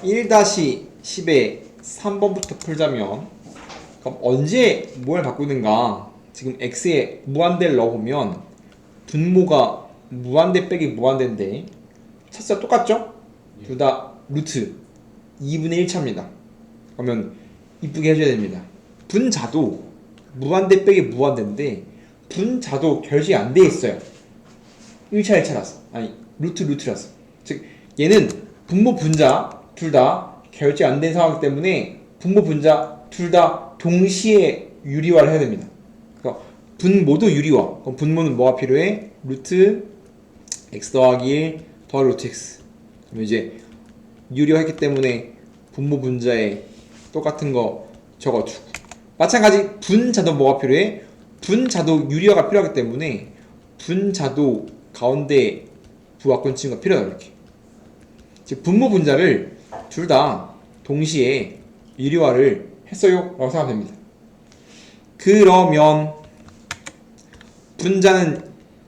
1-10의 3번부터 풀자면 그럼 언제 뭘 바꾸는가? 지금 x에 무한대를 넣어보면 분모가 무한대 빼기 무한대인데 차수가 똑같죠? 둘 다 루트 2분의 1차입니다. 그러면 이쁘게 해줘야 됩니다. 분자도 무한대 빼기 무한대인데 분자도 결식이 안 돼 있어요. 1차 1차라서 아니 루트라서 즉 얘는 분모 분자 둘 다 결제 안 된 상황이기 때문에 분모 분자 둘 다 동시에 유리화를 해야 됩니다. 그러니까 분모도 유리화. 그럼 분모는 뭐가 필요해? 루트 x 더하기 1 더하기 루트 x. 그러면 이제 유리화했기 때문에 분모 분자에 똑같은 거 적어주고. 마찬가지 분자도 뭐가 필요해? 분자도 유리화가 필요하기 때문에 분자도 가운데 부합권 치는 거 필요하다 이렇게. 즉 분모 분자를 둘 다 동시에 유리화를 했어요 라고 생각하면 됩니다. 그러면 분자는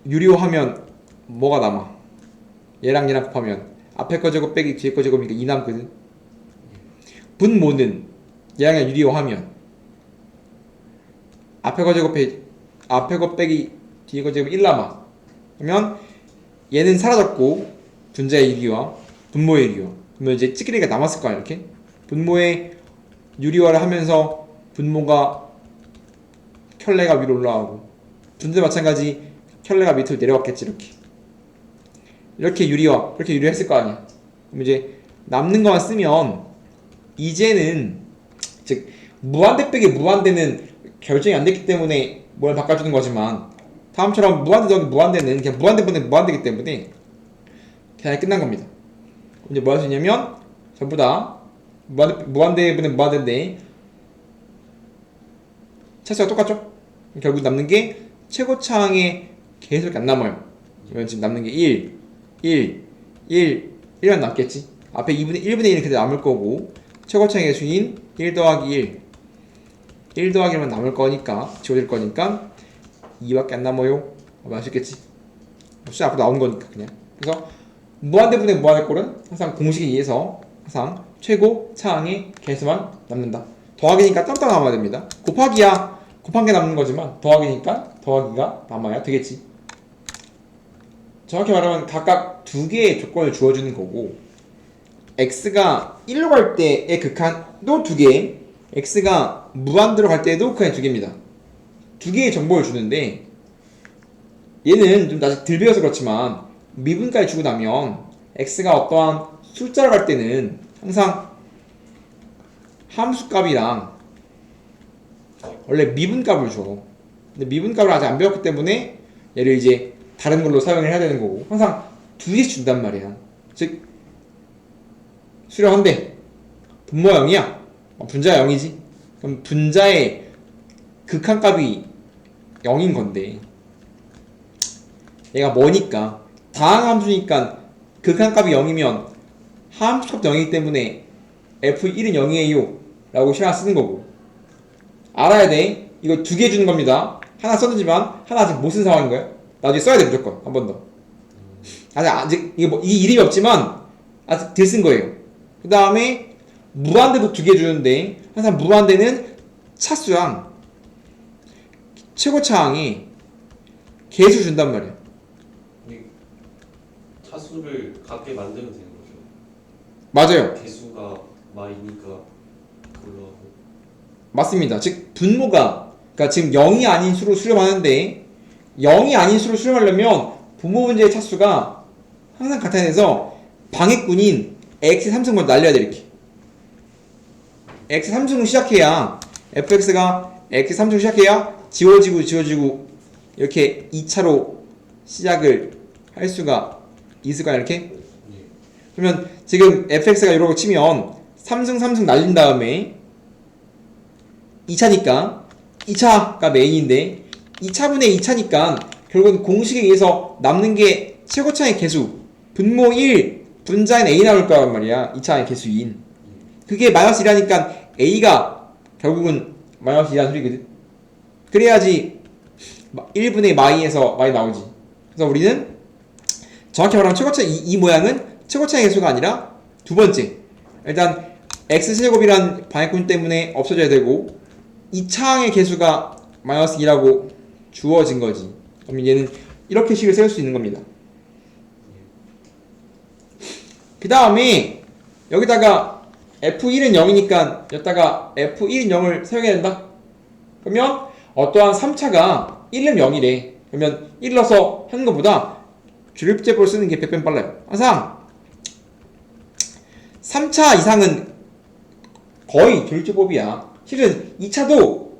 유리화하면 뭐가 남아? 얘랑 곱하면 앞에 거 제곱 빼기 뒤에 거 제곱이니까 2 남거든. 분모는 얘랑 유리화하면 앞에 거 빼기 뒤에 거 제곱 1 남아. 그러면 얘는 사라졌고 분자의 유리화, 분모의 유리화. 그러면 이제 찌끄레기가 남았을 거야 이렇게. 분모의 유리화를 하면서 분모가 켤레가 위로 올라가고 분자 마찬가지 켤레가 밑으로 내려왔겠지 이렇게 유리화했을 거 아니야. 그럼 이제 남는 것만 쓰면 이제는 즉 무한대 빼기 무한대는 결정이 안 됐기 때문에 뭘 바꿔주는 거지만 다음처럼 무한대 더하기 무한대는 그냥 무한대분의 무한대이기 때문에 그냥 끝난 겁니다. 이제 뭐 할 수 있냐면 전부 다 무한대분의 무한대인데 차수가 똑같죠? 결국 남는 게 최고차항의 개수밖에 안 남아요. 그러면 지금 남는 게 1만 남겠지. 앞에 1분의 1이 그대로 남을 거고 최고차항의 개수인 1 더하기 1 더하기 1만 남을 거니까 지워질 거니까 2밖에 안 남아요. 아시겠지? 숫자 앞으로 나온 거니까 그냥. 그래서 무한대분의 무한대 꼴은 항상 공식에 의해서 항상 최고 차항의 개수만 남는다. 더하기니까 땀땀 남아야 됩니다. 곱하기야 곱한 게 남는 거지만 더하기니까 더하기가 남아야 되겠지. 정확히 말하면 각각 두 개의 조건을 주어주는 거고 x가 1로 갈 때의 극한도 두 개, x가 무한대로 갈 때에도 극한이 두 개입니다. 두 개의 정보를 주는데 얘는 좀 아직 덜 배워서 그렇지만 미분까지 주고 나면 x가 어떠한 숫자로 갈 때는 항상 함수값이랑 원래 미분값을 줘. 근데 미분값을 아직 안 배웠기 때문에 얘를 이제 다른 걸로 사용을 해야 되는 거고 항상 두 개씩 준단 말이야. 즉 수렴한데 분모가 0이야. 분자가 0이지. 그럼 분자의 극한값이 0인 건데 얘가 뭐니까 다항함수니까 극한값이 0이면 함수값도 0이기 때문에 f1은 0이에요 라고 시간 쓰는 거고 알아야 돼. 이거 두 개 주는 겁니다. 하나 썼지만 하나 아직 못 쓴 상황인 거야. 나중에 써야 돼 무조건 한 번 더. 아직 이게 뭐 이 이름이 없지만 아직 덜 쓴 거예요. 그 다음에 무한대도 두 개 주는데 항상 무한대는 차수랑 최고차항이 개수 준단 말이야. 차수를 같게 만들면 되는 거죠. 맞아요. 개수가 마이니까 그걸로 하고. 맞습니다. 즉 분모가 그러니까 지금 0이 아닌 수로 수렴하는데 0이 아닌 수로 수렴하려면 분모 분자의 차수가 항상 같아야 돼서 방해꾼인 x 3승 먼저 날려야 돼 이렇게. x 3승을 시작해야 fx가 x 3승을 시작해야 지워지고 이렇게 2차로 시작을 할 수가 있을까요 이렇게? 그러면 지금 fx가 이러고 치면 3승 날린 다음에 2차니까 2차가 메인인데 2차분의 2차니까 결국은 공식에 의해서 남는 게 최고차의 개수 분모 1 분자인 a 나올 거란 말이야. 2차의 개수인 그게 마이너스 1하니까 a가 결국은 마이너스 2라는 소리거든. 그래야지 1분의 마이에서 마이 나오지. 그래서 우리는 정확히 말하면 최고차 이 모양은 최고차의 개수가 아니라 두 번째 일단 x제곱이란 방해꾼 때문에 없어져야 되고 2차항의 개수가 마이너스 2라고 주어진 거지. 그럼 얘는 이렇게 식을 세울 수 있는 겁니다. 그 다음에 여기다가 f1은 0이니까 여기다가 f1은 0을 사용해야 된다. 그러면 어떠한 3차가 1은 0이래. 그러면 1 넣어서 하는 것보다 조립제법을 쓰는 게 100배 빨라요. 항상 3차 이상은 거의 조립제법이야. 실은 2차도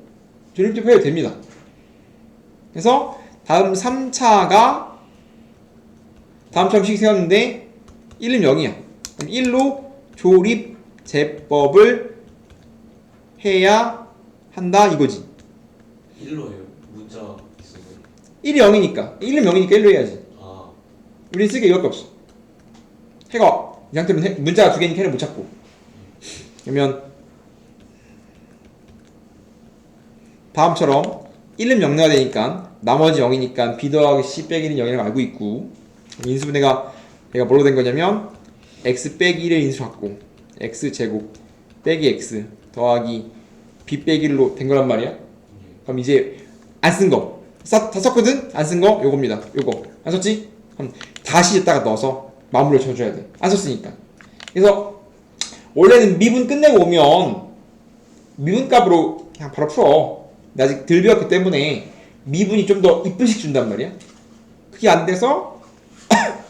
조립제법 해도 됩니다. 그래서 다음 3차가 다음처럼 식 세웠는데 1은 0이야. 그럼 1로 조립제법을 해야 한다 이거지. 1로 해요. 문자 있어서. 1이 0이니까 1은 0이니까 1로 해야지. 아, 우린 쓸 게 이거밖에 없어. 해가 이 상태로는 문자가 두 개니까 해를 못 찾고. 그러면 다음처럼 1은 0 넣어야 되니까 나머지 0이니까 b 더하기 c 빼기 1은 0이라고 알고 있고, 인수분해가 얘가 뭘로 된 거냐면 x 빼기 1을 인수받고 x제곱 빼기 x 더하기 b 빼기 1로 된 거란 말이야. 그럼 이제 안 쓴 거 다 썼거든? 안 쓴 거 요겁니다. 요거 안 썼지? 그럼 다시 여기다가 넣어서 마무리를 쳐줘야 돼. 안 썼으니까. 그래서 원래는 미분 끝내고 오면 미분값으로 그냥 바로 풀어. 근데 아직 덜 배웠기 때문에 미분이 좀 더 이쁜 식 준단 말이야. 그게 안 돼서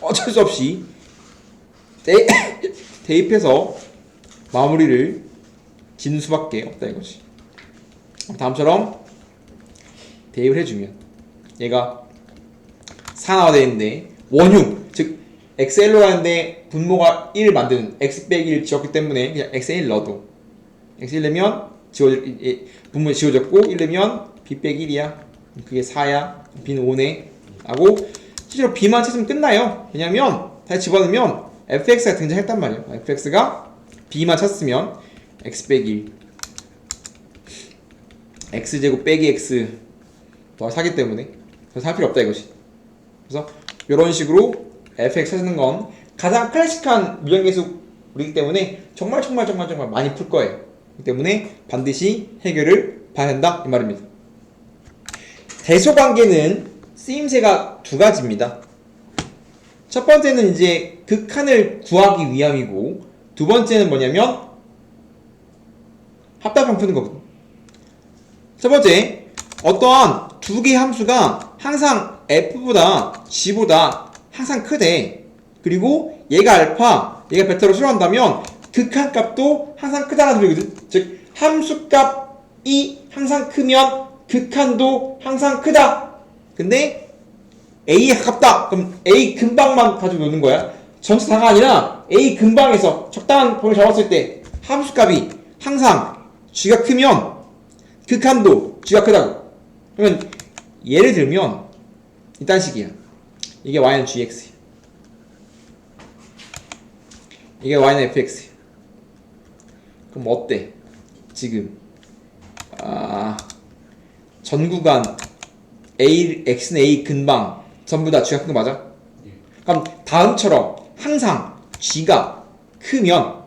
어쩔 수 없이 대입해서 마무리를 짓는 수밖에 없다 이거지. 다음처럼 대입을 해주면 얘가 4나와 되는데 원흉, 즉 xl로 하는데 분모가 1을 만드는 x 빼기 1 지웠기 때문에 그냥 xl 넣어도 x1 넣으면 분모 지워졌고 1 넣으면 b 빼기 1이야. 그게 4야. b는 5네 하고 실제로 b만 찾으면 끝나요. 왜냐면 다시 집어넣으면 fx가 등장했단 말이에요. fx가 b만 찾았으면 x 빼기 1 x제곱 빼기 x 더하기 4기 때문에 그래서 할 필요 없다 이것이. 그래서 이런 식으로 fx 찾는 건 가장 클래식한 무형계수이기 때문에 정말 많이 풀 거예요. 그렇기 때문에 반드시 해결을 봐야 한다 이 말입니다. 대소관계는 쓰임새가 두 가지입니다. 첫 번째는 이제 극한을 구하기 위함이고, 두 번째는 뭐냐면 합답형 푸는 거거든. 첫 번째, 어떠한 두 개의 함수가 항상 f보다 g보다 항상 크대. 그리고 얘가 알파, 얘가 베타로 수렴한다면 극한값도 항상 크다는 소리거든. 즉 함수값이 항상 크면 극한도 항상 크다. 근데 A에 가깝다. 그럼 A 근방만 가지고 노는 거야. 전체 다가 아니라 A 근방에서 적당한 범위 잡았을 때 함수값이 항상 G가 크면 극한도 G가 크다고. 그러면 예를 들면 이딴 식이야. 이게 y는 gx, 이게 y는 fx. 그럼 어때? 지금 전 구간 x는 a 근방 전부 다 g가 큰 거 맞아? 그럼 다음처럼 항상 g가 크면,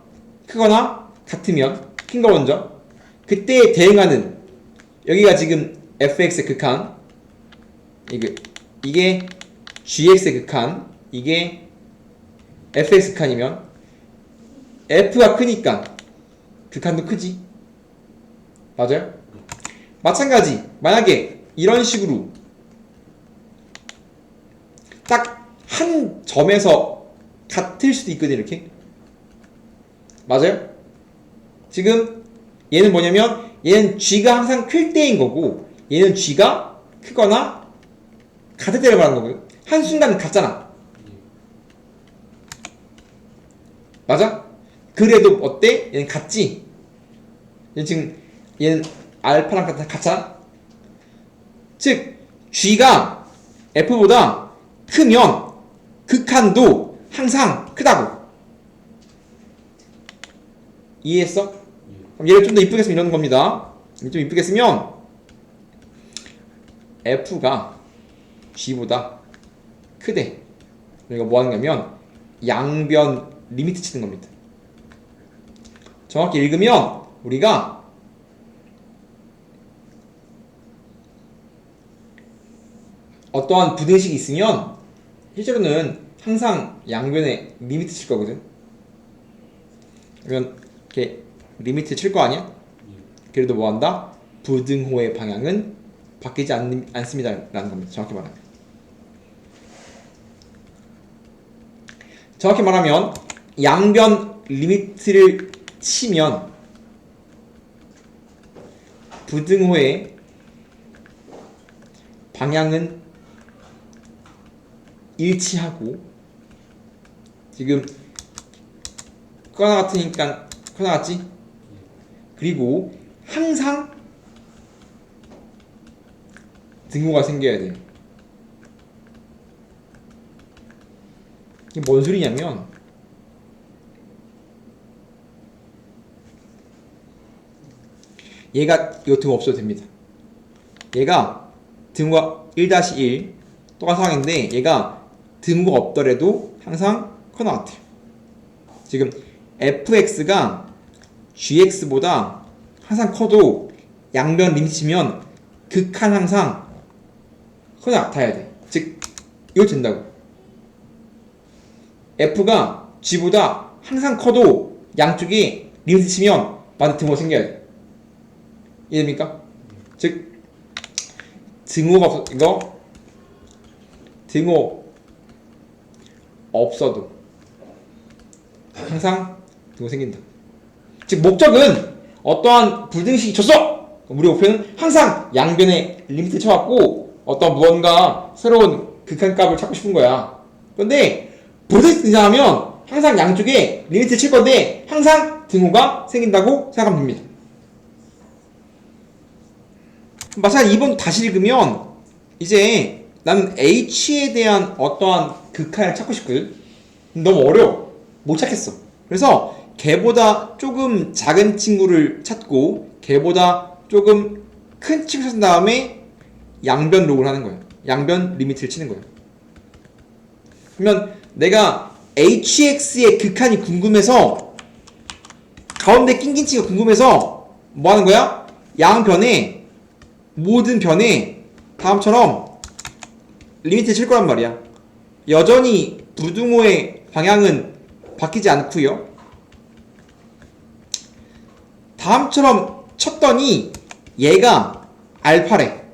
크거나 같으면, 큰 거 먼저, 그때에 대응하는 여기가 지금 fx의 극한, 이게 gx의 극한, 이게 fx 극한이면 f가 크니까 극한도 크지. 맞아요? 마찬가지, 만약에 이런 식으로 딱 한 점에서 같을 수도 있거든. 이렇게. 맞아요? 지금 얘는 뭐냐면 얘는 g가 항상 클 때인 거고, 얘는 g가 크거나 같을 때를 말하는 거고요. 한순간 같잖아. 맞아? 그래도 어때? 얘는 같지? 얘는 알파랑 같잖아? 즉 g가 f보다 크면 극한도 항상 크다고. 이해했어? 그럼 얘를 좀 더 이쁘게 쓰면 이러는 겁니다. 좀 이쁘게 쓰면 f가 g보다 크대. 우리가 뭐 하는 거냐면 양변 리미트 치는 겁니다. 정확히 읽으면 우리가 어떠한 부등식이 있으면 실제로는 항상 양변에 리미트 칠 거거든. 그러면 이렇게 리미트 칠 거 아니야? 그래도 뭐 한다? 부등호의 방향은 바뀌지 않습니다 라는 겁니다. 정확히 말하면 양변 리미트를 치면 부등호의 방향은 일치하고, 지금 코나 같으니까 코나 같지? 그리고 항상 등호가 생겨야 돼. 이게 뭔 소리냐면 얘가 이거 등호 없어도 됩니다. 얘가 등호가 1-1 똑같은 상황인데 얘가 등호가 없더라도 항상 커나 같아요. 지금 fx가 gx보다 항상 커도 양변 리미트 치면 극한 항상 커나 같아야 돼. 즉 이거 된다고. f가 g보다 항상 커도 양쪽에 리미트 치면 반대 등호가 생겨야 돼. 이해됩니까? 즉 등호가 없어, 이거 등호 없어도 항상 등호 생긴다. 즉 목적은 어떠한 불등식이 줬어! 우리 목표는 항상 양변에 리미트 쳐갖고 어떤 무언가 새로운 극한값을 찾고 싶은 거야. 그런데 불등식 등장하면 항상 양쪽에 리미트 칠 건데 항상 등호가 생긴다고 생각하면 됩니다. 마찬가지 2번 다시 읽으면 이제 나는 H에 대한 어떠한 극한을 찾고 싶거든. 너무 어려워. 못 찾겠어. 그래서 걔보다 조금 작은 친구를 찾고 걔보다 조금 큰 친구를 찾은 다음에 양변 록을 하는 거예요. 양변 리미트를 치는 거예요. 그러면 내가 HX의 극한이 궁금해서 가운데 낑긴 친구가 궁금해서 뭐 하는 거야? 양변에 모든 변에 다음처럼 리미트 칠 거란 말이야. 여전히 부등호의 방향은 바뀌지 않고요. 다음처럼 쳤더니 얘가 알파래.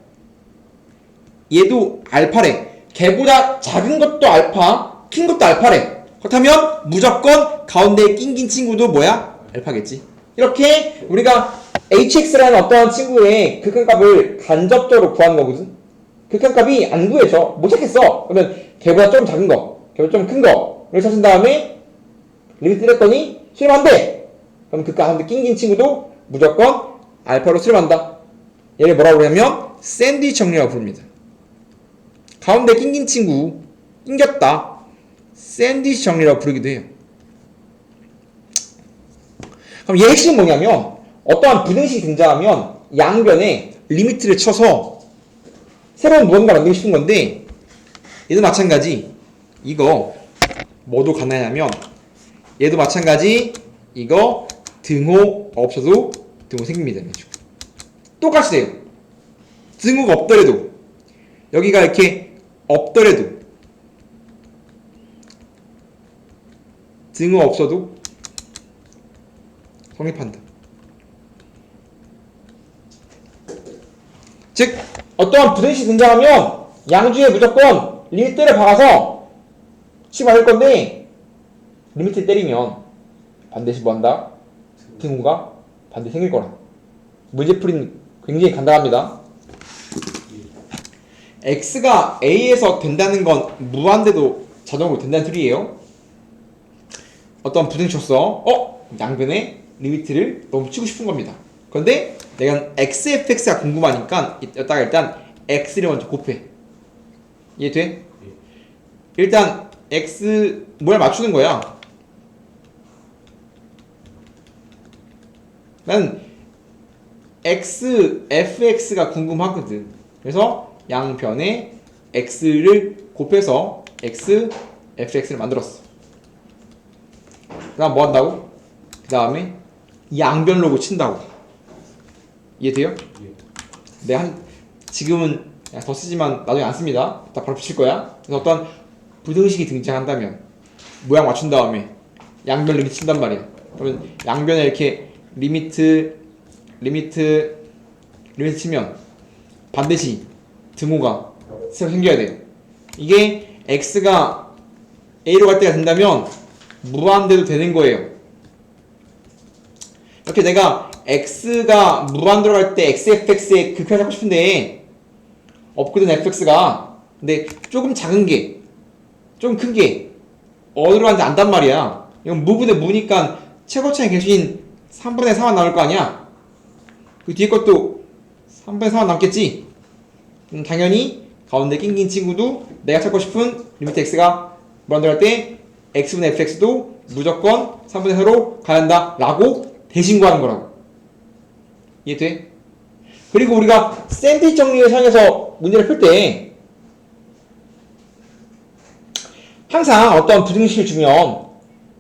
얘도 알파래. 걔보다 작은 것도 알파, 큰 것도 알파래. 그렇다면 무조건 가운데에 낑긴 친구도 뭐야? 알파겠지. 이렇게 우리가 hx라는 어떠한 친구의 극한값을 간접적으로 구하는 거거든. 극한값이 안 구해져. 못 찾겠어. 그러면 걔보다 좀 작은 거, 걔보다 좀 큰 거를 찾은 다음에 리미트 때렸더니 수렴한대. 그럼 그 가운데 낑긴 친구도 무조건 알파로 수렴한다. 얘를 뭐라고 그러냐면 샌드위치 정리라고 부릅니다. 가운데 낑긴 친구, 낑겼다. 샌드위치 정리라고 부르기도 해요. 그럼 얘 핵심은 뭐냐면 어떠한 부등식이 등장하면 양변에 리미트를 쳐서 새로운 무언가 만들고 싶은 건데, 얘도 마찬가지. 이거 뭐도 가능하냐면 얘도 마찬가지. 이거 등호 없어도 등호 생깁니다. 똑같이 돼요. 등호가 없더라도, 여기가 이렇게 없더라도, 등호 없어도 성립한다. 즉 어떠한 부등식이 등장하면 양주에 무조건 리미트를 박아서 치 맞을 건데, 리미트 때리면 반드시 뭐한다? 등호가 반드시 생길 거라. 문제풀이는 굉장히 간단합니다. x가 a에서 된다는 건 무한대도 자동으로 된다는 소리예요. 어떤 부등식 쳤어. 양변에 리미트를 너무 치고 싶은 겁니다. 그런데 내가 xfx가 궁금하니까 이따가 일단 x를 먼저 곱해. 이해돼? 일단 x 뭘 맞추는 거야? 나는 xfx가 궁금하거든. 그래서 양변에 x를 곱해서 xfx를 만들었어. 그 다음 뭐 한다고? 그 다음에 양변 로고 친다고. 이해돼요? 예. 내가 지금은 더 쓰지만 나중에 안 씁니다. 다 바로 붙일 거야. 그래서 어떤 부등식이 등장한다면 모양 맞춘 다음에 양변 리미트 친단 말이야. 그러면 양변에 이렇게 리미트 치면 반드시 등호가 새로 생겨야 돼요. 이게 x가 a로 갈 때가 된다면 무한대도 되는 거예요. 이렇게 내가 x가 무한대로 갈 때 xfx의 극한을 잡고 싶은데 없거든 fx가. 근데 조금 작은 게 좀 큰 게 어디로 가는지 안단 말이야. 이건 무분의 무니까 최고차의 개수인 3분의 4만 나올 거 아니야. 그 뒤에 것도 3분의 4만 남겠지. 당연히 가운데 낑긴 친구도 내가 찾고 싶은 리미트 x가 무한대로 갈 때 x분의 fx도 무조건 3분의 4로 가야 한다 라고 대신 구하는 거라고. 이해돼? 그리고 우리가 샌드위치 정리를 사용해서 문제를 풀 때 항상 어떤 부등식을 주면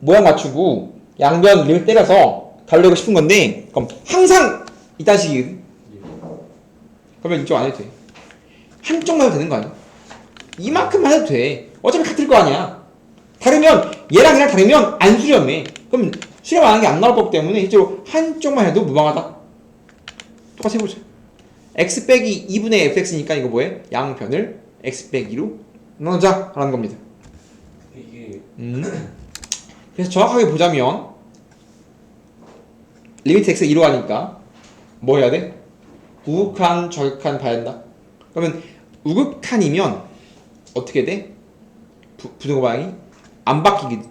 모양 맞추고 양변 리미트 때려서 달려고 싶은 건데, 그럼 항상 이딴 식이거든. 그러면 이쪽 안 해도 돼. 한쪽만 해도 되는 거 아니야? 이만큼만 해도 돼. 어차피 같을 거 아니야. 다르면 얘랑 얘랑 다르면 안 수렴해. 그럼 수렴 안 하는 게 안 나올 거기 때문에 실제로 한쪽만 해도 무방하다. 똑같이 해보자. x 빼기 2분의 fx니까 이거 뭐해? 양변을 x 빼기 2로 나누자 라는 겁니다. 이게 그래서 정확하게 보자면 리미트 x가 2로 가니까 뭐 해야 돼? 우극한, 저극한 봐야 한다. 그러면 우극한이면 어떻게 돼? 부등호 방향이 안 바뀌거든.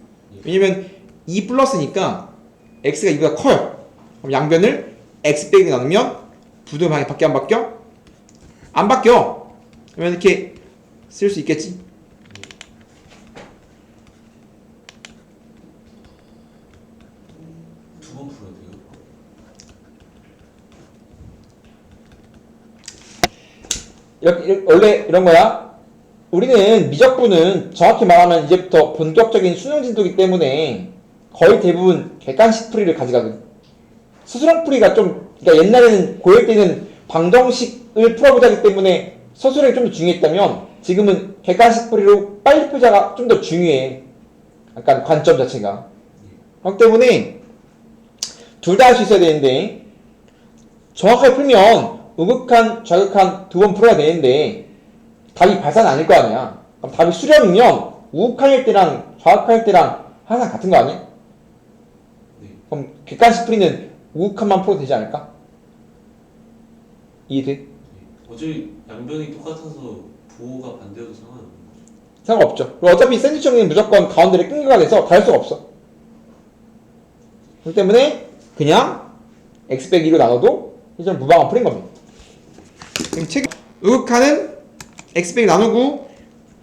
왜냐면 2 플러스니까 x가 2보다 커요. 그럼 양변을 x 빼기 나누면 부등호 방향이 바뀌어 안 바뀌어? 안 바뀌어. 그러면 이렇게 쓸 수 있겠지. 두 번 풀어야 돼요. 이렇게 원래 이런 거야. 우리는 미적분은 정확히 말하면 이제부터 본격적인 수능 진도이기 때문에 거의 대부분 객관식 풀이를 가져가거든. 수수령 풀이가 좀, 그러니까 옛날에는 고일 때는 방정식을 풀어보자기 때문에 서술형이 좀 더 중요했다면 지금은 객관식 풀이로 빨리 풀자가 좀 더 중요해. 약간 관점 자체가. 그렇기 때문에 둘 다 할 수 있어야 되는데 정확하게 풀면 우극한, 좌극한 두 번 풀어야 되는데 답이 발산은 아닐 거 아니야. 그럼 답이 수렴이면 우극한일 때랑 좌극한일 때랑 항상 같은 거 아니야? 네. 그럼 객관식 풀이는 우극한만 풀어도 되지 않을까? 이해돼? 어차피 양변이 똑같아서 부호가 반대여도 상관없는 거죠. 상관없죠. 그리고 어차피 샌드위치 정리는 무조건 가운데를 끈거가 돼서 다를 수가 없어. 그렇기 때문에 그냥 x 빼기 2로 나눠도 이점 무방한 풀인 겁니다. 그럼 우극한은 x 빼기 나누고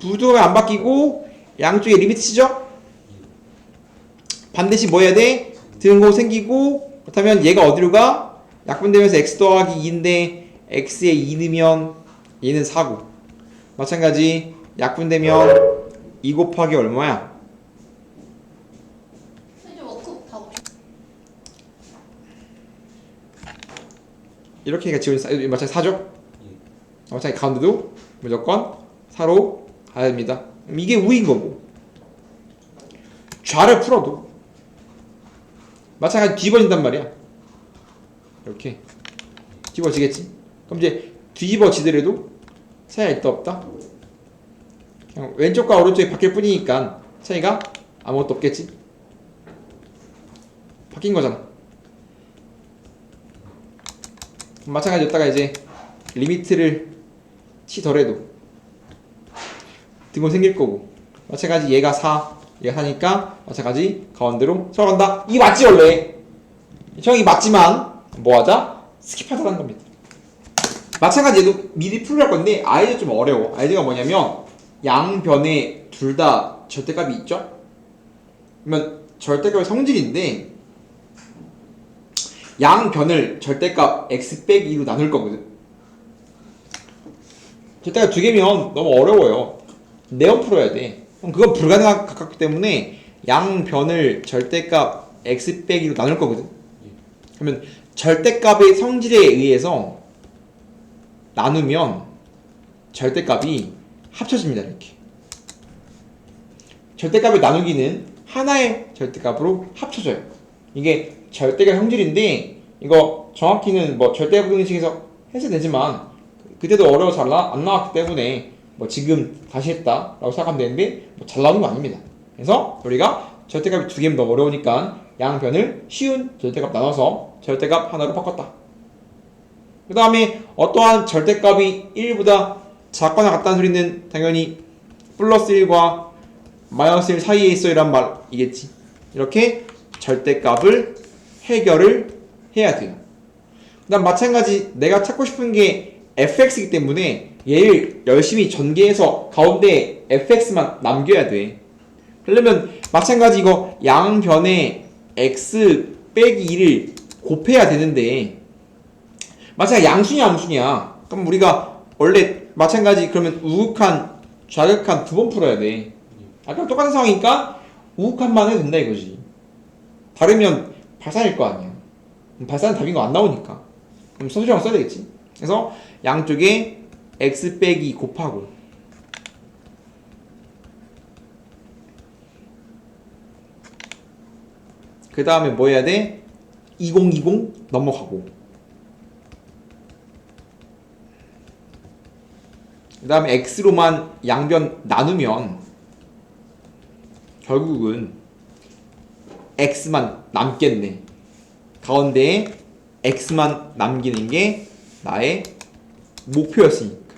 부등호가 안 바뀌고 양쪽에 리미트 치죠? 반드시 뭐 해야 돼? 등호 생기고 그렇다면 얘가 어디로 가? 약분되면서 x 더하기 2인데 x에 2 넣으면 얘는 4고 마찬가지 약분되면 2 곱하기 얼마야? 이제 워크북 다 봅시다. 이렇게 지금 마찬가지 4죠? 예. 마찬가지 가운데도 무조건 4로 가야 됩니다. 그럼 이게 우인 거고 좌를 풀어도 마찬가지 뒤집어진단 말이야. 이렇게 뒤집어지겠지? 그럼 이제 뒤집어지더라도 차이가 있다 없다? 그냥 왼쪽과 오른쪽이 바뀔 뿐이니까 차이가 아무것도 없겠지? 바뀐 거잖아. 마찬가지였다가 이제 리미트를 치더라도 등호 생길 거고 마찬가지 얘가 4 얘가 4니까 마찬가지 가운데로 들어간다. 이게 맞지 원래? 형이 맞지만 뭐하자? 스킵하자는 겁니다. 마찬가지 얘도 미리 풀을 건데 아이디어 좀 어려워. 아이디어가 뭐냐면 양변에 둘 다 절대값이 있죠? 그러면 절대값의 성질인데 양변을 절대값 x 빼기 2로 나눌 거거든. 절대값 두 개면 너무 어려워요. 네번 풀어야 돼. 그럼 그건 불가능한 가깝기 때문에 양변을 절대값 x 빼기로 나눌 거거든. 그러면 절대값의 성질에 의해서 나누면 절대값이 합쳐집니다. 이렇게 절대값의 나누기는 하나의 절대값으로 합쳐져요. 이게 절대값 성질인데 이거 정확히는 뭐 절대값 공식에서 해서 되지만 그때도 어려워서 안 나왔기 때문에 뭐 지금 다시 했다라고 생각하면 되는데 뭐 잘 나오는 거 아닙니다. 그래서 우리가 절대값이 두 개면 너무 어려우니까 양변을 쉬운 절대값 나눠서 절대값 하나로 바꿨다. 그 다음에 어떠한 절대값이 1보다 작거나 같다는 소리는 당연히 플러스 1과 마이너스 1 사이에 있어 이란 말이겠지. 이렇게 절대값을 해결을 해야 돼요. 그 다음 마찬가지 내가 찾고 싶은 게 fx이기 때문에 얘를 열심히 전개해서 가운데 fx만 남겨야 돼. 그러려면 마찬가지 이거 양변에 x 빼기 2를 곱해야 되는데 마찬가지 양수냐 암수냐. 그럼 우리가 원래 마찬가지 그러면 우극한 좌극한 두 번 풀어야 돼. 아까 똑같은 상황이니까 우극한만 해도 된다 이거지. 다르면 발산일 거 아니야. 발산은 답인 거 안 나오니까. 그럼 선수량을 써야 되겠지. 그래서 양쪽에 x 빼기 곱하고 그 다음에 뭐 해야 돼? 2020 넘어가고 그 다음에 x로만 양변 나누면 결국은 x만 남겠네. 가운데에 x만 남기는 게 나의 목표였으니까.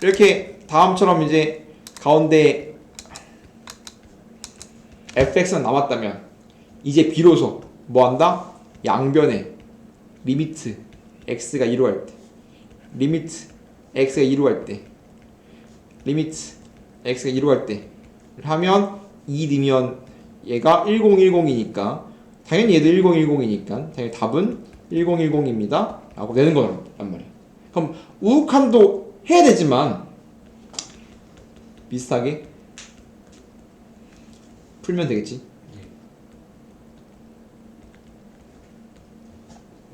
이렇게 다음처럼 이제 가운데 fx만 남았다면 이제 비로소 뭐한다? 양변에 리미트 x가 2로 할 때 리미트 x가 2로 할 때 리미트 x가 2로 할 때 하면 2 넣으면 얘가 1010이니까 당연히 얘도 1010이니까 당연히 답은 1010입니다 라고 내는 거란 말이에요. 그럼 우극한도 해야 되지만 비슷하게 풀면 되겠지.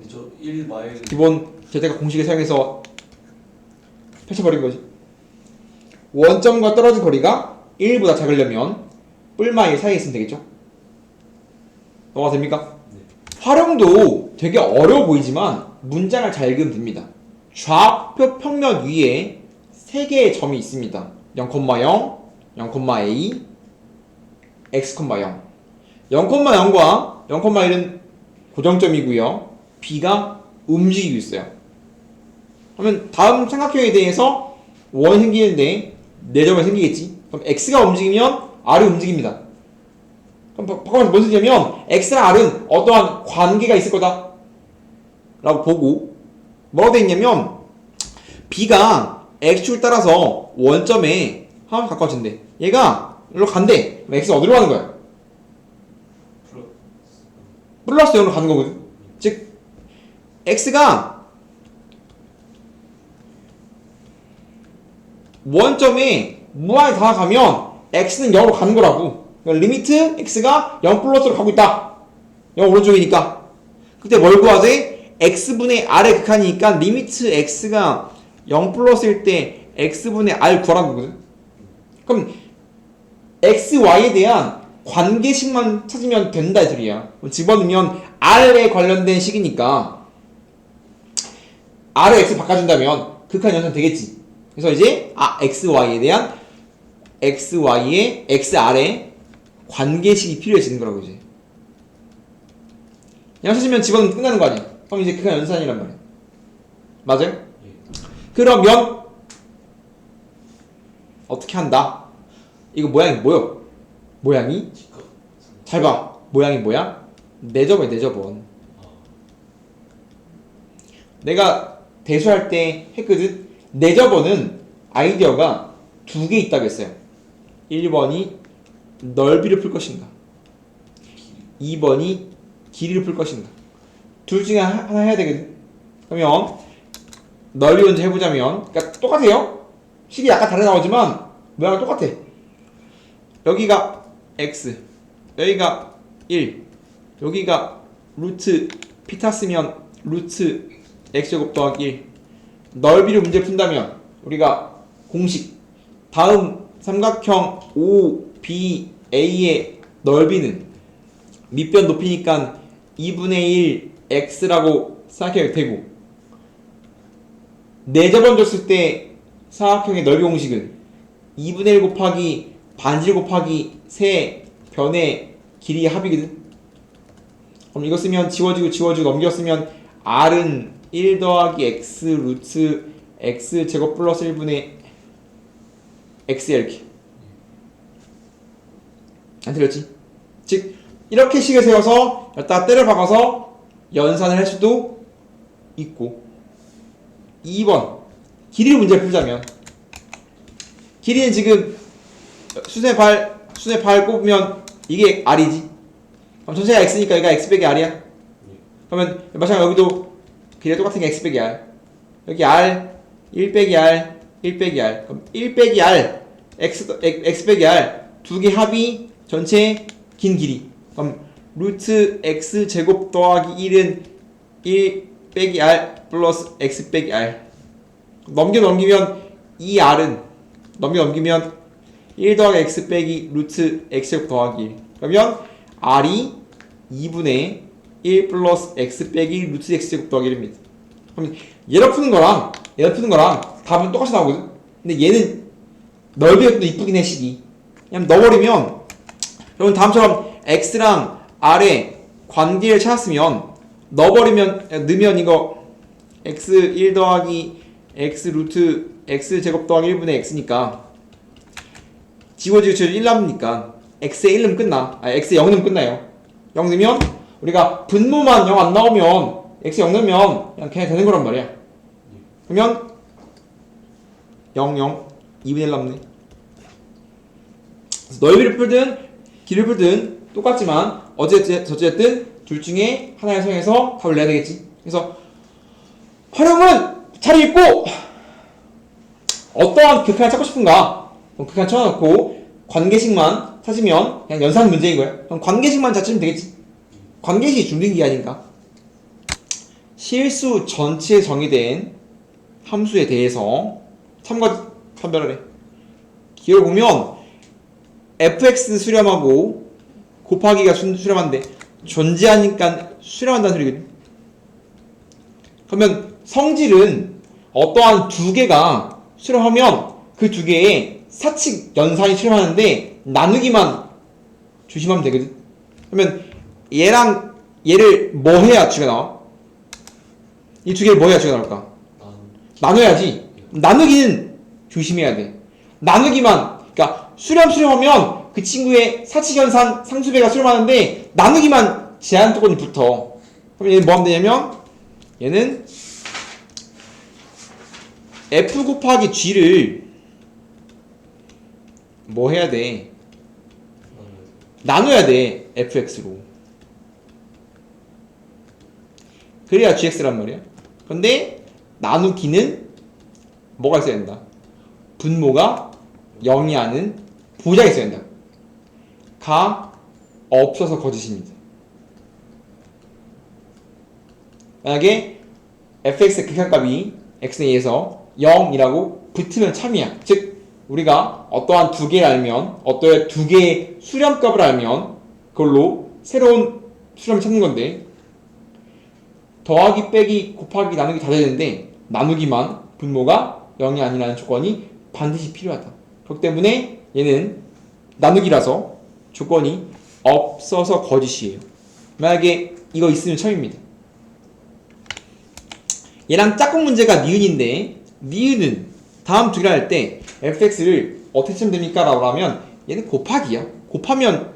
저 1마일 기본 절대값 공식을 사용해서 펼쳐버린 거지. 원점과 떨어진 거리가 1보다 작으려면 뿔마 1 사이에 있으면 되겠죠? 넘어가 됩니까? 네. 활용도 되게 어려워 보이지만 문장을 잘 그리면 됩니다. 좌표 평면 위에 3개의 점이 있습니다. 0,0, 0,a, x,0. 0,0과 0,1은 고정점이고요. b가 움직이고 있어요. 그러면 다음 삼각형에 대해서 원이 생기는데 4점이 생기겠지. 그럼 x가 움직이면 r이 움직입니다. 그럼 바꿔서 무슨 얘기냐면 x랑 r은 어떠한 관계가 있을 거다 라고 보고 뭐라고 되어 있냐면 b가 x축을 따라서 원점에 하나 가까워진대. 얘가 여기로 간대. 그럼 x가 어디로 가는 거야? 플러스 0으로 가는 거거든. 즉 x가 원점에 무한히 다가가면 x는 0으로 가는 거라고. 그러니까 리미트 x가 0 플러스로 가고 있다. 0 오른쪽이니까. 그때 뭘 구하지? x분의 r의 극한이니까 리미트 x가 0 플러스일 때 x분의 r 구하라는 거거든. 그럼 x, y에 대한 관계식만 찾으면 된다 이 소리야. 집어넣으면 r에 관련된 식이니까 r에 x 바꿔준다면 극한 연산 되겠지. 그래서 이제 x, y에 대한 x, y의 x, r의 관계식이 필요해지는 거라고 이제. 그냥 찾으면 집어넣으면 끝나는 거 아니야. 그럼 이제 극한 연산이란 말이야. 맞아요? 예. 그러면 어떻게 한다? 이거 모양이 뭐요? 모양이 잘 봐. 모양이 뭐야? 4점이야 4점. 내가 대수할 때 했거든. 4점은 아이디어가 2개 있다고 했어요. 1번이 넓이를 풀 것인가 2번이 길이를 풀 것인가. 둘 중에 하나 해야 되거든. 그러면 넓이 먼저 해보자면 그러니까 똑같아요. 식이 약간 다르게 나오지만 모양은 똑같아. 여기가 x, 여기가 1, 여기가 루트 피타 쓰면 루트 x제곱 더하기 1. 넓이를 문제 푼다면 우리가 공식 다음 삼각형 OBA의 넓이는 밑변 높이니까 2분의 1 x라고 생각해도 되고, 네저번 줬을 때 삼각형의 넓이 공식은 2분의 1 곱하기 반질 곱하기 세 변의 길이의 합이거든. 그럼 이거 쓰면 지워지고 넘겨 쓰면 r은 1 더하기 x 루트 x 제곱 플러스 1분의 x야. 이렇게 안 틀렸지? 즉 이렇게 식을 세워서 여기다 때려 박아서 연산을 할 수도 있고, 2번 길이 문제를 풀자면 길이는 지금 수선의 발 꼽으면 이게 r이지. 그럼 전체가 x니까 여기가 x 빼기 r이야. 그러면 마찬가지로 여기도 길이가 똑같은 게 x 빼기 r. 여기 r 1 빼기 r 1 빼기 r. 그럼 1 빼기 r x 빼기 r 두 개 합이 전체 긴 길이. 그럼 루트 x 제곱 더하기 1은 1 빼기 r 플러스 x 빼기 r. 넘기면 이 r은 넘기면 1 더하기 x 빼기 루트 x 제곱 더하기 1. 그러면 r이 2분의 1 플러스 x 빼기 루트 x 제곱 더하기 1입니다. 그럼 얘를 푸는 거랑 답은 똑같이 나오거든. 근데 얘는 넓이가 또 이쁘긴 해, 식이. 그냥 넣어버리면, 여러분 다음처럼 x랑 r의 관계를 찾았으면 넣으면 이거 x 1 더하기 x 루트 x 제곱 더하기 1분의 x니까 지워지고 1 남으니까 x에 1 넣으면 끝나. x에 0 넣으면 끝나요. 0 넣으면 우리가 분모만 0 안 나오면 x에 0 넣으면 그냥 되는 거란 말이야. 그러면 0 2분의 1 남네. 넓이를 풀든 길이를 풀든 똑같지만 어쨌든 둘 중에 하나를 사용해서 답을 내야 되겠지. 그래서 활용은 잘 읽고 어떠한 극한을 찾고 싶은가? 그럼 극한 쳐놓고 관계식만 찾으면 그냥 연산 문제인 거야. 그럼 관계식만 찾으면 되겠지. 관계식이 중딩기하니까. 실수 전체에 정의된 함수에 대해서 참과 판별을 해. 기호를 보면 fx 수렴하고 곱하기가 수렴한데 존재하니까 수렴한다는 소리거든. 그러면 성질은 어떠한 두 개가 수렴하면 그 두 개의 사칙 연산이 수렴하는데 나누기만 조심하면 되거든. 그러면 얘랑 얘를 뭐 해야 주가 나와? 이 두 개를 뭐 해야 주가 나올까? 나눠야지. 나누기는 조심해야 돼. 나누기만, 그러니까 수렴하면 그 친구의 사칙연산 상수배가 수렴하는데 나누기만 제한 조건이 붙어. 그럼 얘는 뭐 하면 되냐면 얘는 f 곱하기 g를 뭐 해야 돼? 나눠야 돼. fx로. 그래야 gx란 말이야. 근데 나누기는 뭐가 있어야 된다? 분모가 0이 아닌 보장이 있어야 된다. 가 없어서 거짓입니다. 만약에 fx의 극한값이 x에 의해서 0이라고 붙으면 참이야. 즉 우리가 어떠한 두 개를 알면, 어떠한 두 개의 수렴값을 알면 그걸로 새로운 수렴을 찾는 건데, 더하기 빼기 곱하기 나누기 다 되는데 나누기만 분모가 0이 아니라는 조건이 반드시 필요하다. 그렇기 때문에 얘는 나누기라서 조건이 없어서 거짓이에요. 만약에 이거 있으면 참입니다. 얘랑 짝꿍 문제가 니은인데 니은은 다음 두 개를 할 때 fx를 어떻게 치면 됩니까? 라고 하면 얘는 곱하기야. 곱하면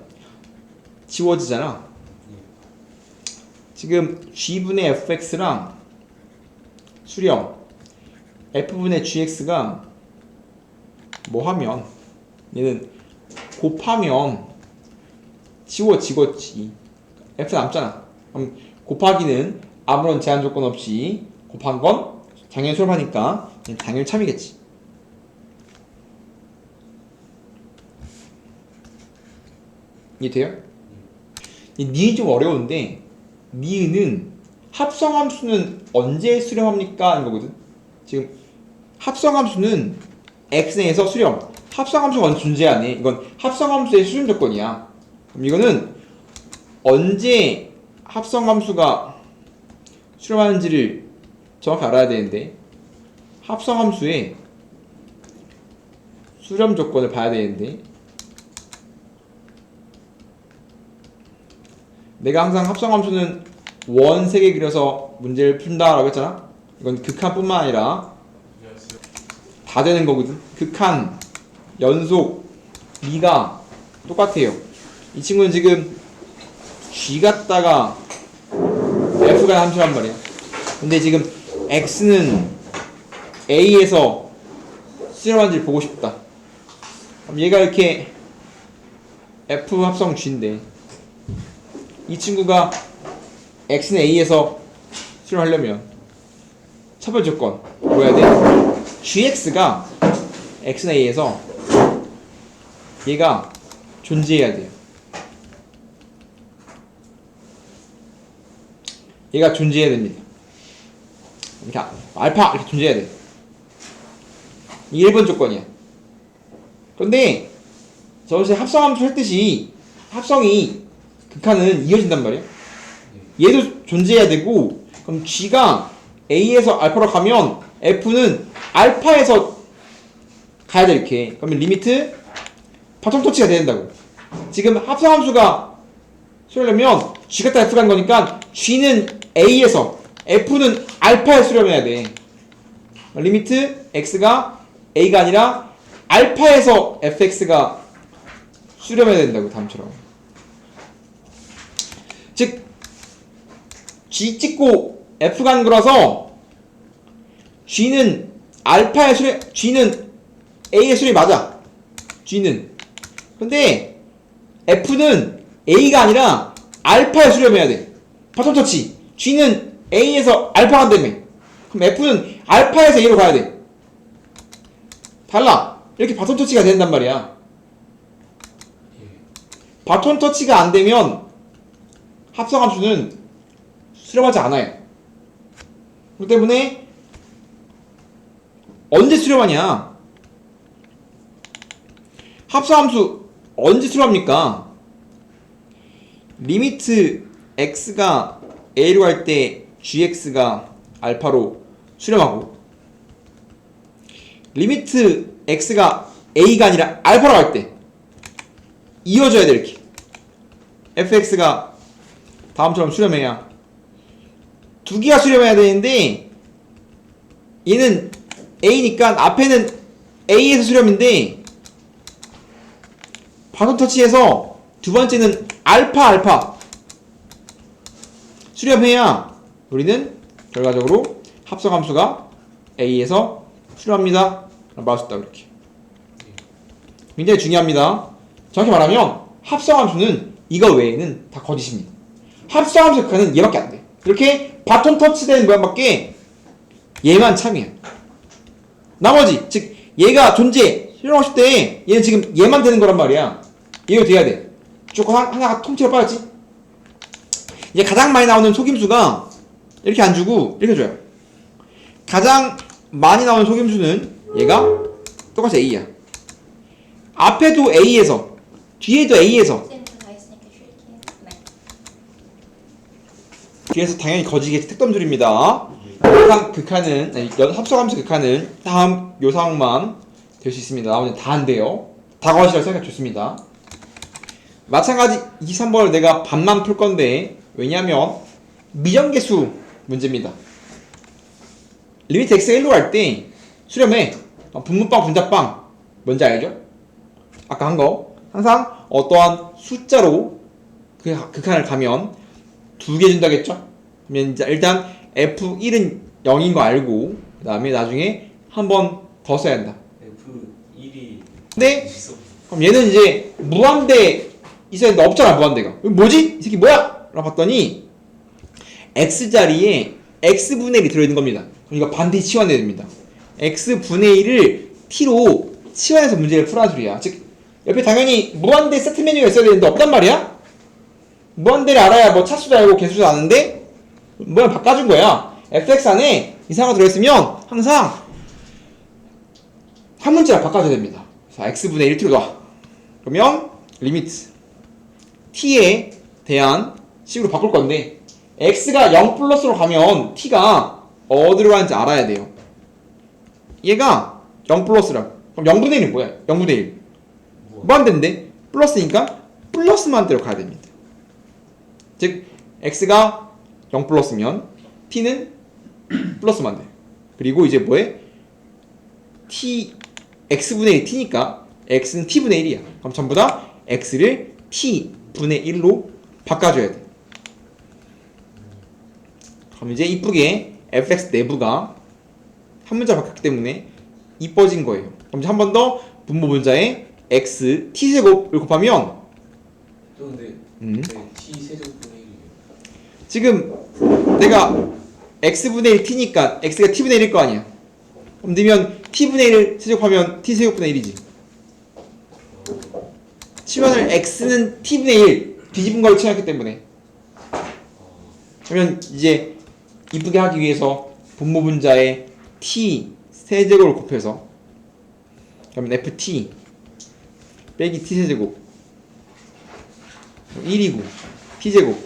지워지잖아. 지금 g분의 fx랑 수렴 f분의 gx가 뭐 하면 얘는 곱하면 지워지겠지. f 남잖아. 그럼 곱하기는 아무런 제한 조건 없이 곱한 건 당연히 수렴하니까 당연히 참이겠지. 이해돼요? 이 니은 좀 어려운데 니은은 합성함수는 언제 수렴합니까? 하는 거거든. 지금 합성함수는 x에서 수렴. 합성함수가 언제 존재하니? 이건 합성함수의 수렴 조건이야. 그럼 이거는 언제 합성함수가 수렴하는지를 정확히 알아야 되는데 합성함수의 수렴 조건을 봐야 되는데 내가 항상 합성함수는 원 3개 그려서 문제를 푼다라고 했잖아. 이건 극한뿐만 아니라 다 되는 거거든. 극한, 연속, 미가 똑같아요. 이 친구는 지금 G 갖다가 F가 함수란 말이야. 근데 지금 X는 A에서 수렴한지를 보고 싶다. 그럼 얘가 이렇게 F 합성 G인데 이 친구가 X는 A에서 수렴하려면 첫 번째 조건 뭐야 돼? GX가 X는 A에서 얘가 존재해야 돼요. 얘가 존재해야 됩니다. 이렇게 알파 이렇게 존재해야 돼. 이게 1번 조건이야. 그런데 저것이 합성함수 했듯이 합성이 극한은 이어진단 말이야. 얘도 존재해야 되고 그럼 G가 A에서 알파로 가면 F는 알파에서 가야 돼 이렇게. 그러면 리미트 바텀 터치가 돼야 된다고. 지금 합성함수가 수렴하려면 G가 다 F 간 거니까 G는 A에서 F는 알파에 수렴해야 돼. 리미트 X가 A가 아니라 알파에서 FX가 수렴해야 된다고 다음처럼. 즉 G 찍고 F 간 거라서 G는 알파의 수렴, G는 A의 수렴이 맞아. G는. 근데 F는 A가 아니라 알파에 수렴해야 돼. 바텀 터치. G는 A에서 알파 간다며. 그럼 F는 알파에서 A로 가야 돼. 달라. 이렇게 바톤 터치가 된단 말이야. 바톤 터치가 안 되면 합성함수는 수렴하지 않아요. 그렇기 때문에 언제 수렴하냐? 합성함수 언제 수렴합니까? 리미트 x가 a로 갈 때 gx가 알파로 수렴하고 리미트 x가 a가 아니라 알파로 갈 때 이어져야 돼 이렇게. fx가 다음처럼 수렴해야 두 개가 수렴해야 되는데 얘는 a니까 앞에는 a에서 수렴인데 바톤 터치해서 두 번째는 알파 수렴해야 우리는 결과적으로 합성함수가 a에서 수렴합니다. 말할 수 있다 그렇게. 굉장히 중요합니다. 정확히 말하면 합성함수는 이거 외에는 다 거짓입니다. 합성함수 극한은 얘밖에 안 돼. 이렇게 바톤 터치된 모양밖에 얘만 참이야. 나머지 즉 얘가 존재 실험하실 때 얘는 지금 얘만 되는 거란 말이야. 얘가 돼야 돼. 조건 하나가 통째로 빠졌지. 이제 가장 많이 나오는 속임수가 이렇게 안 주고 이렇게 줘요. 가장 많이 나오는 속임수는 얘가 똑같이 A야. 앞에도 A에서 뒤에도 A에서 뒤에서 당연히 거지겠지. 특덤술입니다. 항상 극한은 합성함수 극한은 다음 요상만 될 수 있습니다. 나머지는 다 안 돼요. 다 거짓이라고 생각 좋습니다. 마찬가지 23번을 내가 반만 풀 건데 왜냐면 미정계수 문제입니다. 리미트 x가 1로 갈 때 수렴해. 분모방 분자방 뭔지 알죠? 아까 한 거 항상 어떠한 숫자로 그 극한을 가면 두 개 준다고 했죠? 그러면 이제 일단 F1은 0인 거 알고 그 다음에 나중에 한 번 더 써야 한다. F1이 근데 그럼 얘는 이제 무한대 있어야 되는데 없잖아. 무한대가 뭐지? 이 새끼 뭐야? 라고 봤더니 x자리에 x분의 1이 들어있는 겁니다. 그럼 이거 반드시 치환해야 됩니다. x분의 1을 t로 치환해서 문제를 풀어라 소리야. 즉 옆에 당연히 무한대 세트 메뉴가 있어야 되는데 없단 말이야? 무한대를 알아야 뭐 차수도 알고 개수도 아는데 모양 바꿔준 거야. fx 안에 이상한 거 들어있으면 항상 한 문자를 바꿔줘야 됩니다. 자, x분의 1 t로 놔. 그러면 리미트 t에 대한 식으로 바꿀 건데 x가 0 플러스로 가면 t가 어디로 가는지 알아야 돼요. 얘가 0 플러스라. 그럼 0분의 1은 뭐야? 0분의 1. 무한대인데 플러스니까 플러스 무한대로 가야 됩니다. 즉 x가 0 플러스면 t는 플러스 무한대. 그리고 이제 뭐해? t x분의 1 t니까 x는 t분의 1이야. 그럼 전부 다 x를 t분의 1로 바꿔줘야 돼. 그럼 이제 이쁘게 fx 내부가 한 문자 바뀌었기 때문에 이뻐진 거예요. 그럼 이제 한 번 더 분모 분자에 x t제곱을 곱하면 또 근데 왜 t 세제곱분의 1이에요? 지금 내가 x분의 1 t니까 x가 t분의 1일 거 아니야. 그럼 넣으면 t분의 1 세제곱하면 t세제곱분의 1이지. 치환을 x는 t분의 1 뒤집은 걸 치환했기 때문에. 그러면 이제 이쁘게 하기 위해서 분모 분자에 t 세제곱을 곱해서 그러면 ft 빼기 t세제곱 1이고 t제곱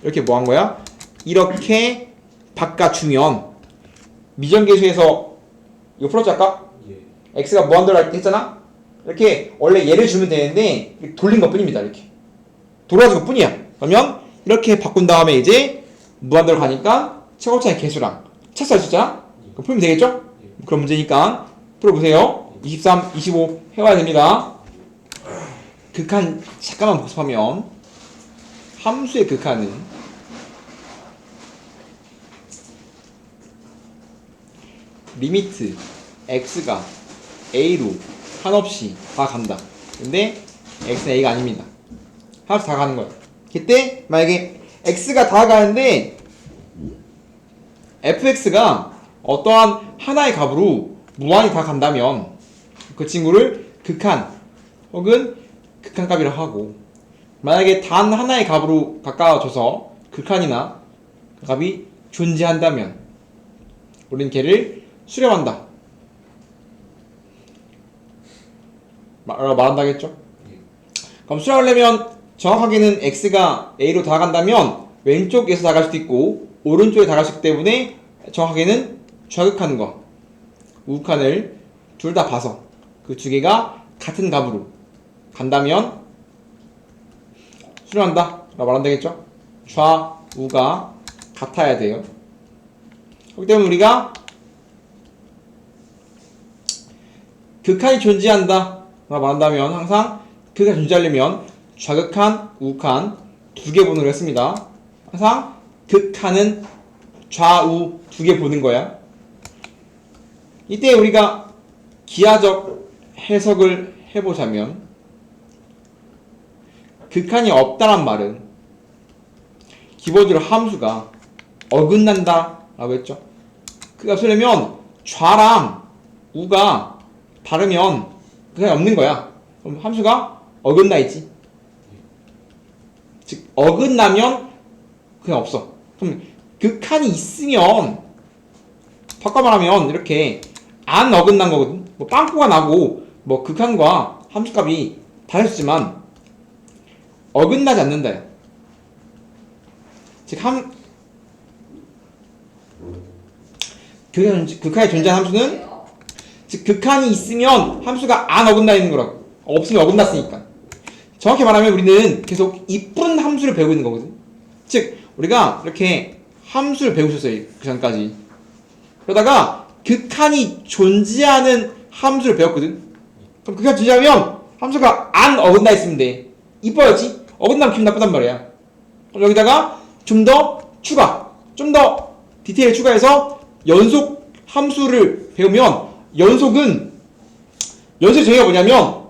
이렇게 뭐 한 거야? 이렇게 바꿔주면 미정계수에서 이거 풀었지 아까? 예. x가 무한대로 할 때 했잖아? 이렇게 원래 얘를 주면 되는데 이렇게 돌린 것 뿐입니다. 이렇게 돌아준 것 뿐이야. 그러면 이렇게 바꾼 다음에 이제 무한대로 가니까 최고차의 개수랑 찾을 수 있잖아? 그럼 풀면 되겠죠? 그런 문제니까 풀어보세요. 23, 25 해와야 됩니다. 극한 잠깐만 복습하면 함수의 극한은 리미트 x가 a로 한없이 다 간다. 근데 x는 a가 아닙니다. 한없이 다 가는 거야. 그때 만약에 x가 다 가는데 fx가 어떠한 하나의 값으로 무한히 다 간다면 그 친구를 극한 혹은 극한값이라고 하고, 만약에 단 하나의 값으로 가까워져서 극한이나 값이 존재한다면 우리는 걔를 수렴한다 말한다겠죠? 그럼 수렴하려면 정확하게는 x가 a로 다가간다면 왼쪽에서 다가갈 수도 있고 오른쪽에 다가갈 수 있기 때문에 정확하게는 좌극한과 우극한을 둘 다 봐서 그 두 개가 같은 값으로 간다면 수렴한다 라고 말하면 되겠죠? 좌우가 같아야 돼요. 그렇기 때문에 우리가 극한이 존재한다 라고 말한다면 항상 극한이 존재하려면 좌극한, 우극한 두 개 보는 걸 했습니다. 항상 극한은 좌우 두 개 보는 거야. 이때 우리가 기하적 해석을 해보자면 극한이 없다란 말은 기본적으로 함수가 어긋난다 라고 했죠. 그가 쓰려면 좌랑 우가 다르면 극한이 없는 거야. 그럼 함수가 어긋나 있지. 즉 어긋나면 그냥 없어. 그럼 극한이 있으면 바꿔 말하면 이렇게 안 어긋난 거거든. 뭐 빵꾸가 나고 뭐 극한과 함수값이 다를 수 있지만 어긋나지 않는다. 즉 극한이 존재하는 함수는 즉 극한이 있으면 함수가 안 어긋나 있는 거라고. 없으면 어긋났으니까. 정확히 말하면 우리는 계속 이쁜 함수를 배우고 있는 거거든. 즉 우리가 이렇게 함수를 배우고 있었어요. 그 전까지. 그러다가 극한이 존재하는 함수를 배웠거든. 그럼 극한이 존재하면 함수가 안 어긋나 있으면 돼. 이뻐야지. 어긋나면 기분 나쁘단 말이야. 그럼 여기다가 좀 더 추가, 좀 더 디테일 추가해서 연속 함수를 배우면 연속의 정의가 뭐냐면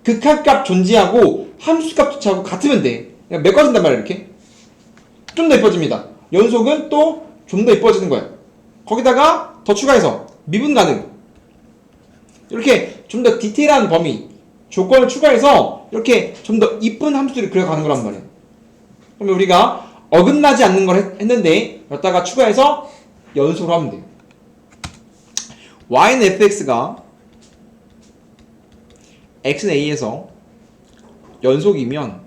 극한값 존재하고 함수값 존재하고 같으면 돼. 그냥 메꿔진단 말이야. 이렇게 좀 더 이뻐집니다. 연속은 또 좀 더 이뻐지는 거야. 거기다가 더 추가해서 미분 가능, 이렇게 좀 더 디테일한 범위 조건을 추가해서 이렇게 좀 더 이쁜 함수를 그려가는 거란 말이야. 그러면 우리가 어긋나지 않는 걸 했는데 여기다가 추가해서 연속으로 하면 돼요. y는 fx가 x는 a에서 연속이면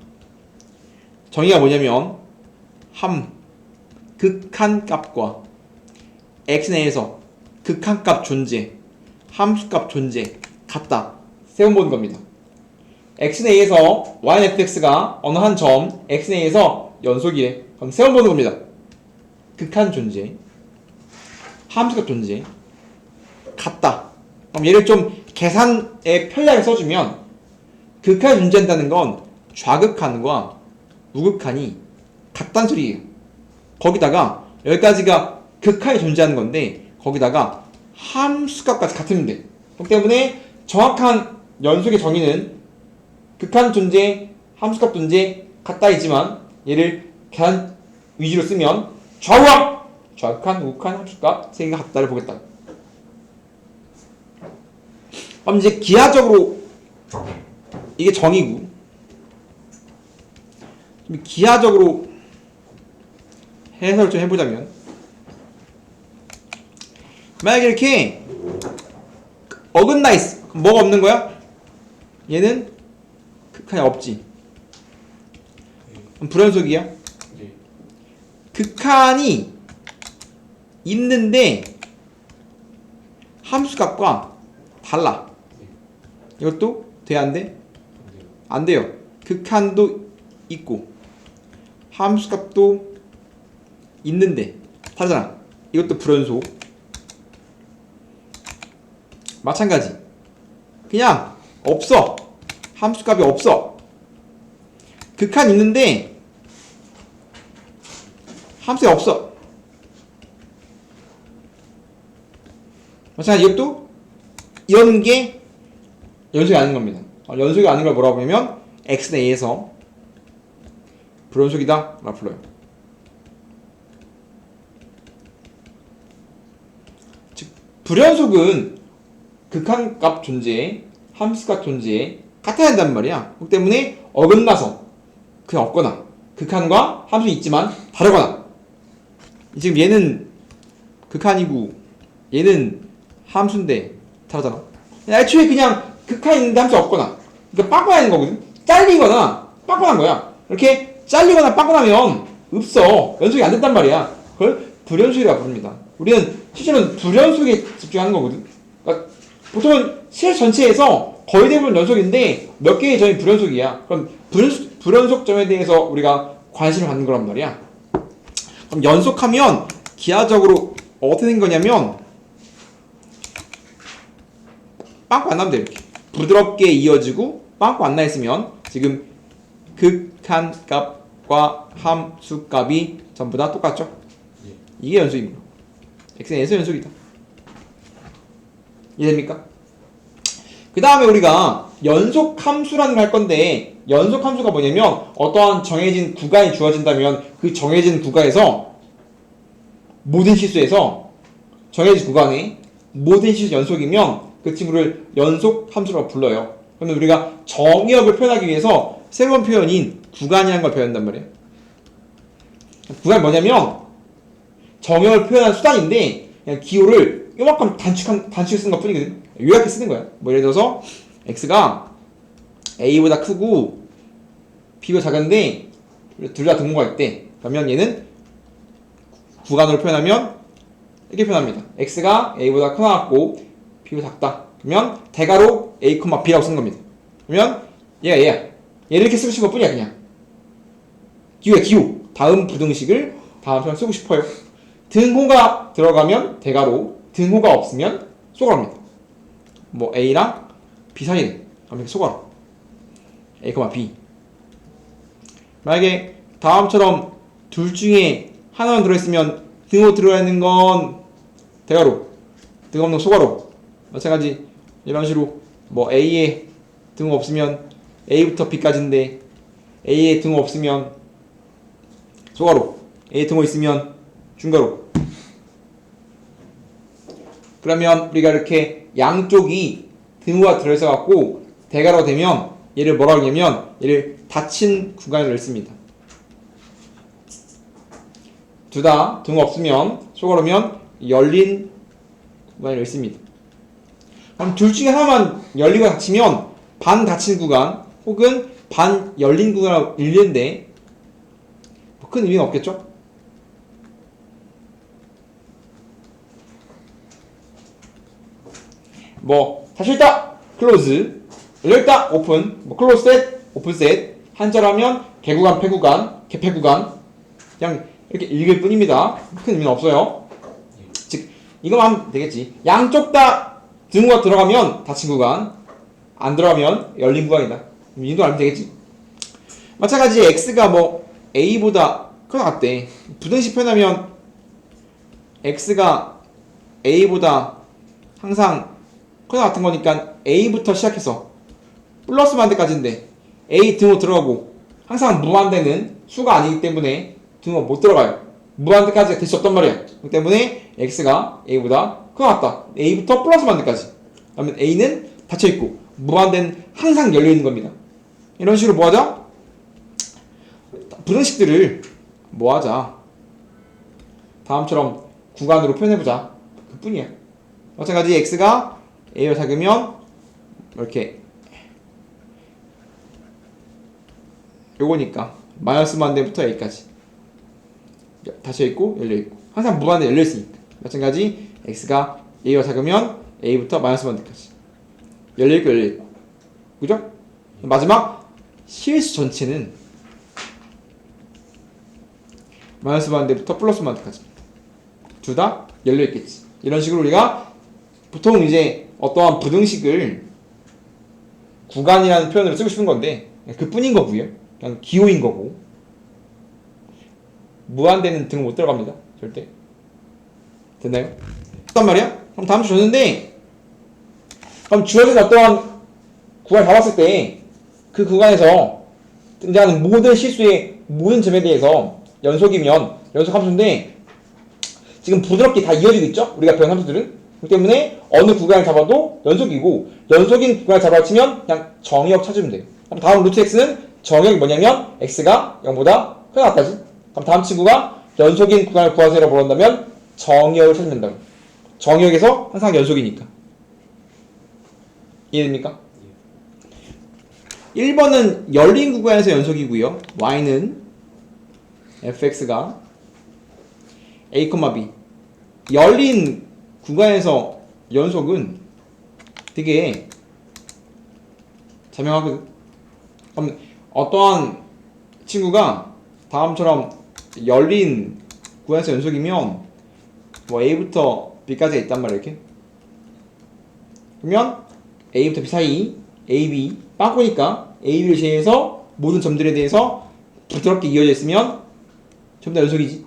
정의가 뭐냐면 함 극한값과 x는 a에서 극한값 존재, 함수값 존재 같다. 세 번 보는 겁니다. x는 a에서 y는 fx가 어느 한 점 x는 a에서 연속이래. 그럼 세 번 보는 겁니다. 극한 존재, 함수값 존재 같다. 그럼 얘를 좀 계산에 편리하게 써주면 극한이 존재한다는 건 좌극한과 우극한이 같다는 소리예요. 거기다가 여기까지가 극한이 존재하는 건데 거기다가 함수값까지 같으면 돼. 그렇기 때문에 정확한 연속의 정의는 극한 존재, 함수값 존재 같다이지만 얘를 계산 위주로 쓰면 좌우함! 좌극한, 우극한, 함수값 세 개가 같다를 보겠다. 그럼 이제 기하적으로 이게 정의고 기하적으로 해설을 좀 해보자면 만약에 이렇게 어긋나 있어. 그럼 뭐가 없는 거야? 얘는 극한이 없지. 그럼 불연속이야? 네. 극한이 있는데 함수값과 달라. 이것도 돼? 안 돼? 안 돼요. 극한도 있고 함수값도 있는데 다르잖아. 이것도 불연속. 마찬가지. 그냥 없어. 함수값이 없어. 극한 있는데 함수가 없어. 마찬가지. 이것도 이런 게 연속이 아닌 겁니다. 연속이 아닌 걸 뭐라고 하냐면 x는 a에서 불연속이다 라고 불러요. 즉 불연속은 극한값 존재, 함수값 존재 같아야 한단 말이야. 그렇기 때문에 어긋나서 그냥 없거나 극한과 함수 있지만 다르거나 지금 얘는 극한이고 얘는 함수인데 다르잖아. 애초에 그냥 극한이 있는데 함수 없거나 그러니까 빵꾸나는 거거든. 잘리거나 빵꾸난 거야. 이렇게 잘리거나 빵꾸나면 없어. 연속이 안 된단 말이야. 그걸 불연속이라고 부릅니다. 우리는 실제로는 불연속에 집중하는 거거든. 그러니까 보통은 실 전체에서 거의 대부분 연속인데 몇 개의 점이 불연속이야. 그럼 불연속 점에 대해서 우리가 관심을 갖는 거란 말이야. 그럼 연속하면 기하적으로 어떻게 된 거냐면 빵꾸 안 나면 돼. 이렇게 부드럽게 이어지고 빵꾸 안 나 있으면 지금 극한값과 함수값이 전부 다 똑같죠? 이게 연속입니다. xn에서 연속이다. 이해됩니까? 그 다음에 우리가 연속함수라는 걸 할 건데 연속함수가 뭐냐면 어떠한 정해진 구간이 주어진다면 그 정해진 구간에서 모든 실수에서 정해진 구간에 모든 실수 연속이면 그 친구를 연속함수라고 불러요. 그러면 우리가 정의역을 표현하기 위해서 새로운 표현인 구간이라는 걸 배운단 말이에요. 구간이 뭐냐면 정의역을 표현한 수단인데 그냥 기호를 요만큼 단축해 쓰는 것 뿐이거든. 요약해 쓰는 거야. 뭐 예를 들어서 x가 a보다 크고 b보다 작은데 둘 다 등호가 있대. 그러면 얘는 구간으로 표현하면 이렇게 표현합니다. x가 a보다 크나같고 b보다 작다. 그러면 대괄호 a, b라고 쓰는 겁니다. 그러면 얘야. 얘를 이렇게 쓰신 것 뿐이야. 그냥 기호야 기호. 다음 부등식을 다음 시간에 쓰고 싶어요. 등호가 들어가면 대괄호, 등호가 없으면 쏘가로입니다. 뭐 a랑 b 사이에 그럼 쏘가로 a, b. 만약에 다음처럼 둘 중에 하나만 들어있으면 등호 들어있는 건 대괄호, 등 없는 쏘가로. 마찬가지 이런 식으로 뭐 a에 등호 없으면 a부터 b까지인데 a에 등호 없으면 쏘가로, a에 등호 있으면 중괄호. 그러면 우리가 이렇게 양쪽이 등호가 들어있어 갖고 대괄호가 되면 얘를 뭐라고 하냐면 얘를 닫힌 구간을 씁니다. 둘 다 등 없으면 속어로면 열린 구간을 있습니다. 그럼 둘 중에 하나만 열리고 닫히면 반 닫힌 구간 혹은 반 열린 구간을 읽는데 뭐 큰 의미는 없겠죠? 뭐 닫혀있다 클로즈, 열려있다 오픈, 뭐 클로즈 셋, 오픈 셋, 한자로 개구간, 폐구간, 개폐구간 그냥 이렇게 읽을 뿐입니다. 큰 의미는 없어요. 즉 이거만 하면 되겠지. 양쪽 다 등호가 들어가면 닫힌 구간, 안 들어가면 열린 구간이다. 이 정도 알면 되겠지. 마찬가지 x가 뭐 a보다 크거나 같대. 부등식 표현하면 x가 a보다 항상 크거나 같은 거니까 a부터 시작해서 플러스 반대까지인데 a 등호 들어가고 항상 무한대는 수가 아니기 때문에 등호 못 들어가요. 무한대까지가 될 수 없단 말이야. 그렇기 때문에 x가 a보다 크거나 같다. a부터 플러스 반대까지. 그러면 a는 닫혀있고 무한대는 항상 열려있는 겁니다. 이런 식으로 뭐하자? 부등식들을 뭐하자? 다음처럼 구간으로 표현해보자. 그 뿐이야. 마찬가지 x가 a와 작으면 이렇게 요거니까 마이너스 무한대부터 a까지 닫혀있고 열려있고 항상 무한대 열려있으니까. 마찬가지 x가 a와 작으면 a부터 마이너스 무한대까지 열려있고 열려있고 그죠? 마지막 실수 전체는 마이너스 무한대부터 플러스 무한대까지입니다. 둘 다 열려있겠지. 이런 식으로 우리가 보통 이제 어떠한 부등식을 구간이라는 표현으로 쓰고 싶은 건데 그 뿐인 거고요. 그냥 기호인 거고 무한대는 등 못 들어갑니다. 절대. 됐나요? 어떤 말이야? 그럼 다음 주 줬는데 그럼 주어진 어떠한 구간을 잡았을 때 그 구간에서 등장하는 모든 실수의 모든 점에 대해서 연속이면 연속 함수인데 지금 부드럽게 다 이어지고 있죠? 우리가 배운 함수들은. 그렇기 때문에 어느 구간을 잡아도 연속이고 연속인 구간을 잡아치면 그냥 정의역 찾으면 돼요. 그럼 다음 루트 x는 정의역이 뭐냐면 x가 0보다 크게 낫다지. 그럼 다음 친구가 연속인 구간을 구하세요라고 물어본다면 정의역을 찾으면 된다고. 정의역에서 항상 연속이니까. 이해됩니까? 1번은 열린 구간에서 연속이고요. y는 fx가 a, b 열린 구간에서 연속은 되게 자명하거든. 그럼 어떠한 친구가 다음처럼 열린 구간에서 연속이면 뭐 a부터 b까지가 있단 말이야. 이렇게 그러면 a부터 b 사이 a, b 빵꾸니까 a, b를 제외해서 모든 점들에 대해서 부드럽게 이어져 있으면 전부 다 연속이지.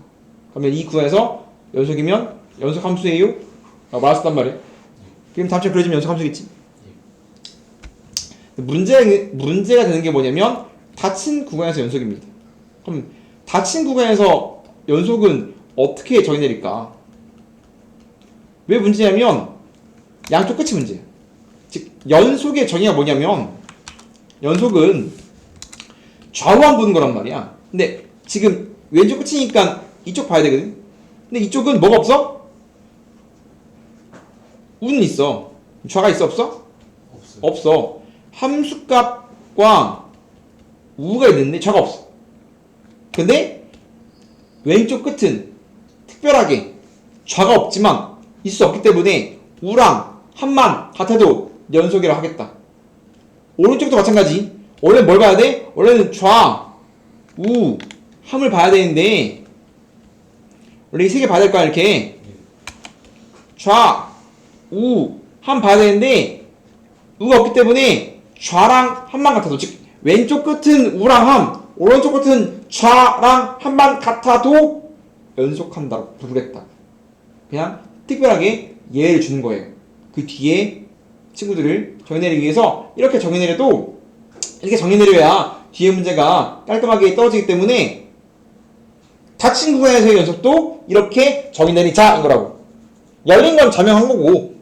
그러면 이 구간에서 연속이면 연속 함수예요? 라고 말했단 말이야. 그럼 다음처럼 그려지면 연속 함수겠지. 문제가 되는 게 뭐냐면 닫힌 구간에서 연속입니다. 그럼 닫힌 구간에서 연속은 어떻게 정의 내릴까? 왜 문제냐면 양쪽 끝이 문제야. 즉 연속의 정의가 뭐냐면 연속은 좌우한 보는 거란 말이야. 근데 지금 왼쪽 끝이니까 이쪽 봐야 되거든. 근데 이쪽은 뭐가 없어? 우는 있어. 좌가 있어 없어? 없어요. 없어. 함수값과 우가 있는데 좌가 없어. 근데 왼쪽 끝은 특별하게 좌가 없지만 있을 수 없기 때문에 우랑 함만 같아도 연속이라 하겠다. 오른쪽도 마찬가지. 원래 뭘 봐야 돼? 원래는 좌, 우, 함을 봐야 되는데 원래 이 세 개 봐야 될 거야. 이렇게 좌, 우, 함 봐야 되는데 우가 없기 때문에 좌랑 함만 같아도, 즉 왼쪽 끝은 우랑 함, 오른쪽 끝은 좌랑 함만 같아도 연속한다고 부르겠다. 그냥 특별하게 예를 주는 거예요. 그 뒤에 친구들을 정의내리기 위해서 이렇게 정의내려도 이렇게 정의내려야 뒤에 문제가 깔끔하게 떨어지기 때문에 닫힌 구간에서의 연속도 이렇게 정의내리자인 거라고. 열린 건 자명한 거고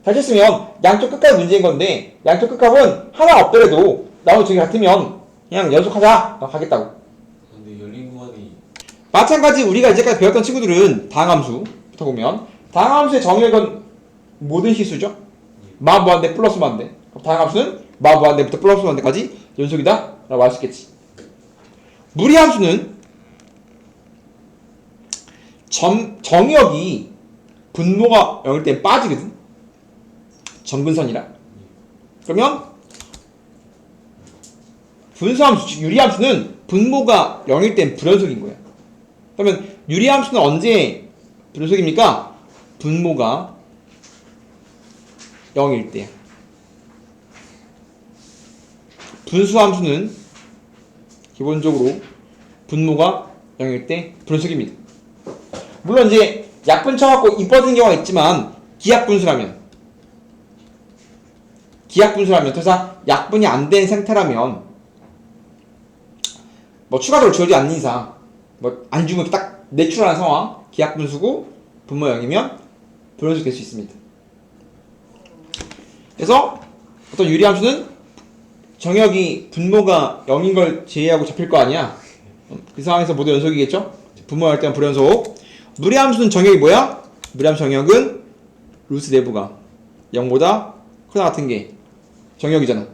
닫혔으면 양쪽 끝까지 문제인 건데 양쪽 끝값은 하나 없더라도 나머지 두 개 같으면 그냥 연속하자 하겠다고. 근데 열린 구간이 마찬가지 우리가 이제까지 배웠던 친구들은 다항함수부터 보면 다항함수의 정의역은 모든 실수죠. 마 무한대 플러스 무한대. 다항함수는 마 무한대부터 플러스 무한대까지 연속이다 라고 할 수 있겠지. 무리함수는 정의역이 분모가 0일 땐 빠지거든. 점근선이라. 그러면 분수함수, 유리함수는 분모가 0일 땐 불연속인 거야. 그러면 유리함수는 언제 불연속입니까? 분모가 0일 때야. 분수함수는 기본적으로 분모가 0일 때 불연속입니다. 물론 이제 약분 쳐갖고 이뻐지는 경우가 있지만 기약분수라면 더 이상 약분이 안 된 상태라면 뭐 추가적으로 주어지지 않는 이상 뭐 안 주면 딱 내추럴한 상황 기약분수고 분모 0이면 불연속 될 수 있습니다. 그래서 어떤 유리함수는 정역이 분모가 0인 걸 제외하고 잡힐 거 아니야. 그 상황에서 모두 연속이겠죠? 분모 0일 때는 불연속. 무리함수는 정역이 뭐야? 무리함수 정역은 루트 내부가 0보다 크다 같은 게 정역이잖아.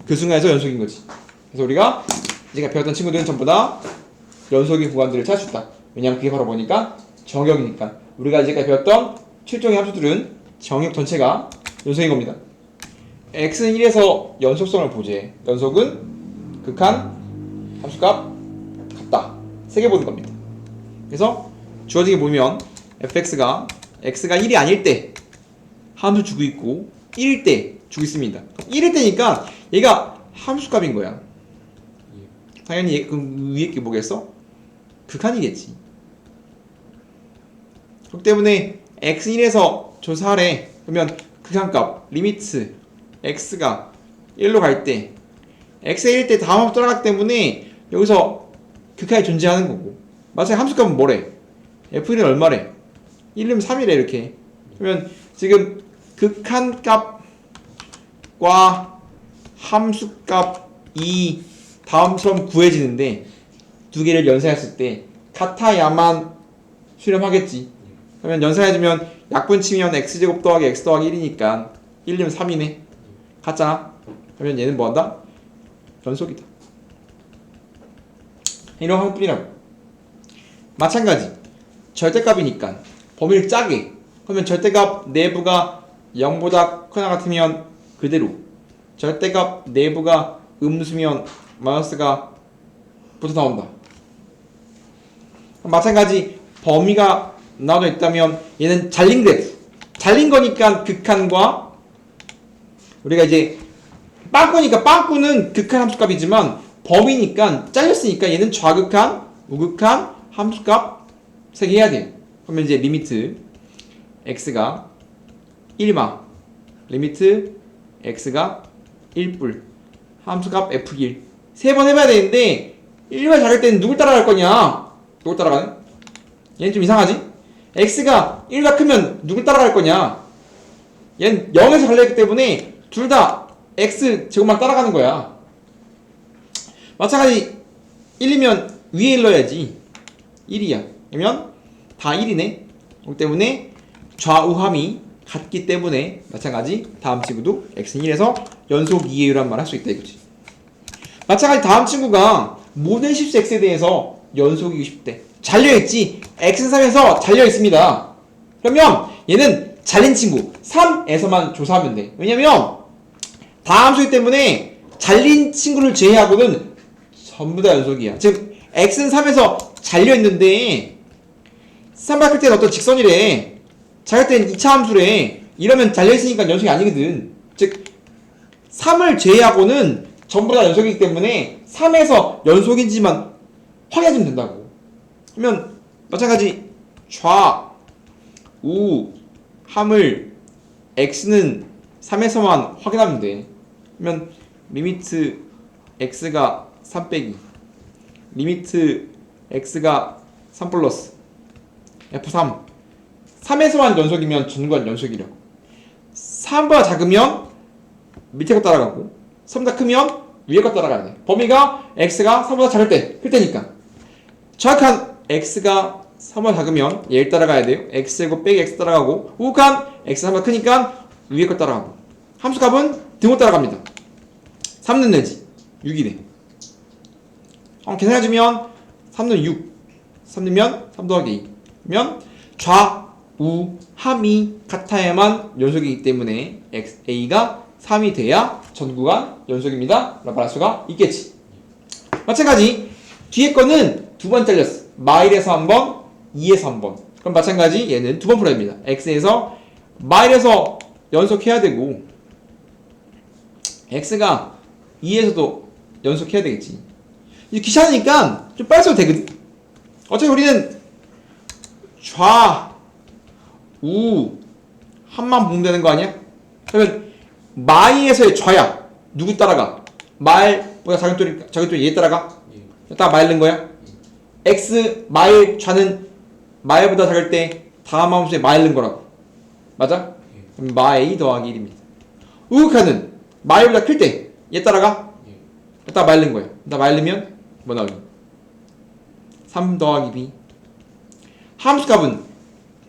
그 순간에서 연속인 거지. 그래서 우리가 이제 배웠던 친구들은 전부 다 연속의 구간들을 찾을 수 있다. 왜냐면 그게 바로 뭐니까? 정역이니까. 우리가 이제까지 배웠던 7종의 함수들은 정역 전체가 연속인 겁니다. x는 1에서 연속성을 보제. 연속은 극한 함수값 같다. 3개 보는 겁니다. 그래서 주어지게 보면 fx가 x가 1이 아닐 때 함수 주고 있고 1일 때 주고 있습니다. 1일 때니까 얘가 함수값인 거야. 당연히 그 위에 게 뭐겠어? 극한이겠지. 그렇기 때문에 x1에서 조사하래. 그러면 극한값 리미트 x가 1로 갈 때 x가 1일 때 다음 함수 따라가기 때문에 여기서 극한이 존재하는 거고. 마찬가지 함수값은 뭐래? f1은 얼마래? 1이면 3이래 이렇게. 그러면 지금 극한값과 함수값이 다음처럼 구해지는데 두 개를 연산했을 때 같아야만 수렴하겠지. 그러면 연산해주면 약분 치면 x제곱 더하기 x 더하기 1이니까 1이면 3이네. 같잖아. 그러면 얘는 뭐한다? 연속이다. 이런 함수뿐이라고. 마찬가지 절대값이니까 범위를 짜게. 그러면 절대값 내부가 0보다 크나 같으면 그대로, 절대값 내부가 음수면 마이너스가 붙어 나온다. 마찬가지 범위가 나눠져 있다면 얘는 잘린 그래프. 잘린 거니까 극한과, 우리가 이제 빵꾸니까 빵꾸는 극한 함수값이지만 범위니까 잘렸으니까 얘는 좌극한, 우극한 함수값 3개 해야 돼요. 그러면 이제 리미트 x가 1마, 리미트 x가 1뿔, 함수값 f1 3번 해봐야 되는데 1번 잘할 때는 누굴 따라갈 거냐? 누굴 따라가는? 얘는 좀 이상하지? x가 1가 크면 누굴 따라갈 거냐? 얘는 0에서 갈려있기 때문에 둘 다 x 제곱만 따라가는 거야. 마찬가지 1이면 위에 1 넣어야지. 1이야. 그러면 다 1이네. 그렇기 때문에 좌우함이 같기 때문에 마찬가지 다음 친구도 x는 1에서 연속 2예요란 말 할 수 있다 이거지. 마찬가지 다음 친구가 모든 실수 x에 대해서 연속이고 싶대. 잘려있지. x는 3에서 잘려있습니다. 그러면 얘는 잘린 친구 3에서만 조사하면 돼. 왜냐면 다함수이기 때문에 잘린 친구를 제외하고는 전부 다 연속이야. 지금 x는 3에서 잘려있는데 3 바뀔 때는 어떤 직선이래. 잘릴 때는 2차 함수래. 이러면 잘려있으니까 연속이 아니거든. 즉 3을 제외하고는 전부 다 연속이기 때문에 3에서 연속인지만 확인해주면 된다고. 그러면 마찬가지 좌, 우, 함을 x는 3에서만 확인하면 돼. 그러면 리미트 x가 3 빼기 리미트 x가 3 플러스 f3 3에서만 연속이면 전구간 연속이라고. 3보다 작으면 밑에 거 따라가고 3보다 크면 위에 거 따라가야 돼. 범위가 x가 3보다 작을 때 클 때니까 정확한 x가 3을 작으면 얘를 따라가야 돼요. x제곱 빼기 x 따라가고 우극한 x 3가 크니까 위에 거 따라가고 함수값은 등호 따라갑니다. 3는 내지 6이래. 계산해주면 3는 6 3 넣으면 3 더하기 2 그러면 좌우 함이 같아야만 연속이기 때문에 a가 3이 돼야 전구간 연속입니다 라고 말할 수가 있겠지. 마찬가지 뒤에 거는 두 번 잘렸어. 마일에서 한 번, 2에서 한 번. 그럼 마찬가지 얘는 두 번 풀어야 됩니다. x에서 마일에서 연속해야 되고 x가 2에서도 연속해야 되겠지. 이제 귀찮으니까 좀 빨리 써도 되거든. 어차피 우리는 좌, 우, 한만 보면 되는 거 아니야? 그러면 마일에서의 좌야. 누구 따라가? 마일보다 작은 쪽이 얘 따라가? 딱 마일 넣은 거야? x 마일 좌는 마일보다 작을 때 다음 함수에 마일 넣은 거라고. 맞아? 그럼 마A 더하기 1입니다. 우극한은 마일보다 클 때 얘 따라가? 딱 마일 넣은 거야. 딱 마일 넣으면 뭐 나오니? 3 더하기 b. 함수값은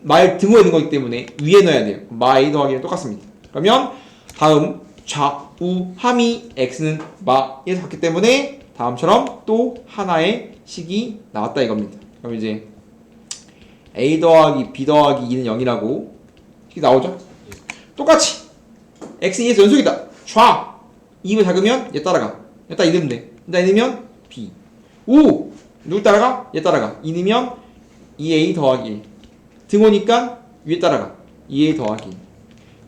마일 등호에 있는 거기 때문에 위에 넣어야 돼요. 마A 더하기는 똑같습니다. 그러면 다음 좌우 함이 x는 마에서 같기 때문에 다음처럼 또 하나의 식이 나왔다 이겁니다. 그럼 이제 a 더하기 b 더하기 2는 0이라고 식이 나오죠? 똑같이 x는 2에서 연속이다. 좌 2를 작으면 얘 따라가. 얘 따라 2 넣으면 돼. 얘 넣으면 b. 우 누구 따라가? 얘 따라가. 2 넣으면 2a 더하기 1. 등호니까 위에 따라가. 2a 더하기 1.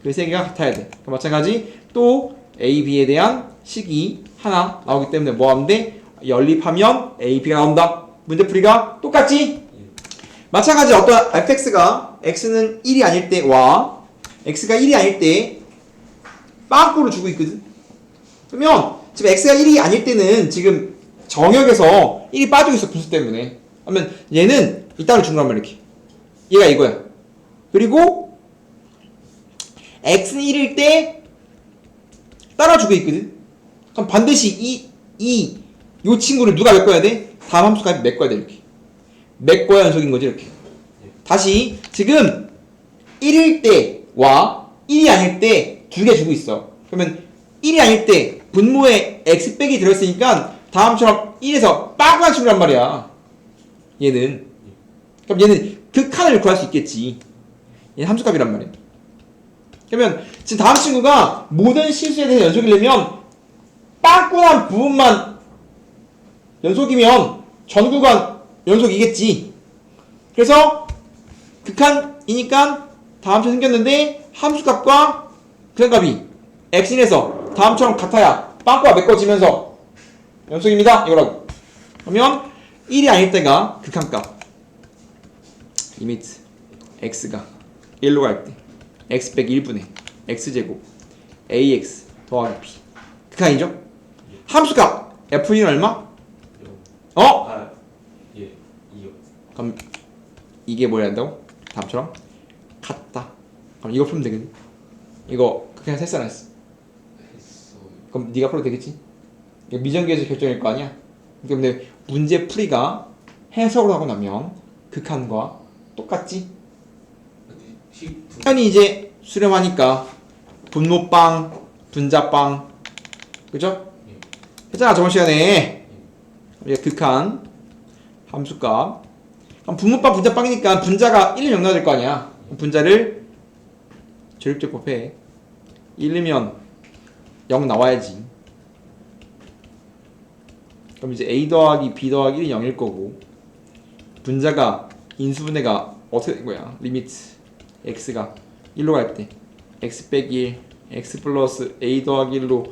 그 세 개가 같아야 돼. 마찬가지 또 a, b에 대한 식이 하나 나오기 때문에 뭐 하면 돼? 연립하면 a, b가 나온다. 문제풀이가 똑같지? 마찬가지 어떤 fx가 x는 1이 아닐 때와 x가 1이 아닐 때 빵꾸를 주고 있거든. 그러면 지금 x가 1이 아닐 때는 지금 정역에서 1이 빠지고 있어. 분수 때문에. 그러면 얘는 이따로 준 거란 말이야. 이렇게. 얘가 이거야. 그리고 x는 1일 때 따라주고 있거든. 그럼 반드시 이 친구를 누가 메꿔야 돼? 다음 함수까지 메꿔야 돼. 이렇게 메꿔야 연속인 거지. 이렇게 다시 지금 1일 때와 1이 아닐 때 두 개 주고 있어. 그러면 1이 아닐 때 분모에 x 빼기 들어있으니까 다음처럼 1에서 빵꾸난 친구란 말이야. 얘는 그럼 얘는 극한을 구할 수 있겠지. 얘는 함수값이란 말이야. 그러면 지금 다음 친구가 모든 실수에 대해서 연속이려면 빵꾸난 부분만 연속이면 전구간 연속이겠지. 그래서 극한이니까 다음처럼 생겼는데 함수값과 극한값이 x인에서 다음처럼 같아야 빵꾸가 메꿔지면서 연속입니다. 이거라고. 그러면 1이 아닐 때가 극한값. 리미트 x가 1로 갈 때 x 빼기 1분의 x제곱 ax 더하기 b. 극한이죠? 함수값 f는 얼마? 예, 2요. 그럼 이게 뭐야 한다고? 다음처럼 같다. 그럼 이거 풀면 되겠니? 이거 그냥 했어 안 했어? 했어요. 그럼 네가 풀어도 되겠지? 이거 미정계에서 결정일 거 아니야? 근데 문제 풀이가 해석을 하고 나면 극한과 똑같지? 극한이 이제 수렴하니까 분모빵, 분자빵, 그죠? 했잖아 저번 시간에. 이제 극한 함수값. 그럼 분모빵, 분자빵이니까 분자가 1, 0 나와야 될 거 아니야? 분자를 조립제곱해. 1이면 0 나와야지. 그럼 이제 a 더하기 b 더하기 1이 0일 거고 분자가 인수분해가 어떻게 된 거야? 리미트 x가 1로 갈 때 x 빼기 1 x 플러스 a 더하기 1로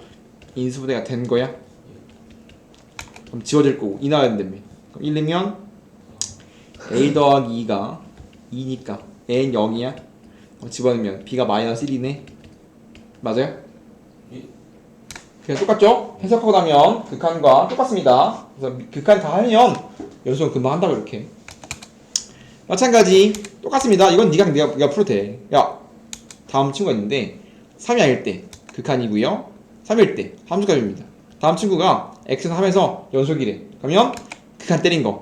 인수분해가 된 거야? 그럼 지워질 거고 2 나와야 된다며. 그럼 1이면 a 더하기 2가 2니까 a는 0이야. 집어넣으면 b가 마이너스 1이네. 맞아요? 그냥 똑같죠? 해석하고 나면 극한과 똑같습니다. 그래서 극한 다 하면 연속은 금방 한다고 이렇게. 마찬가지 똑같습니다. 이건 네가 풀어도 돼. 야 다음 친구가 있는데 3이 아닐 때 극한이고요. 3일 때 함수값입니다. 다음 친구가 x는 3에서 연속이래. 그러면 극한 때린 거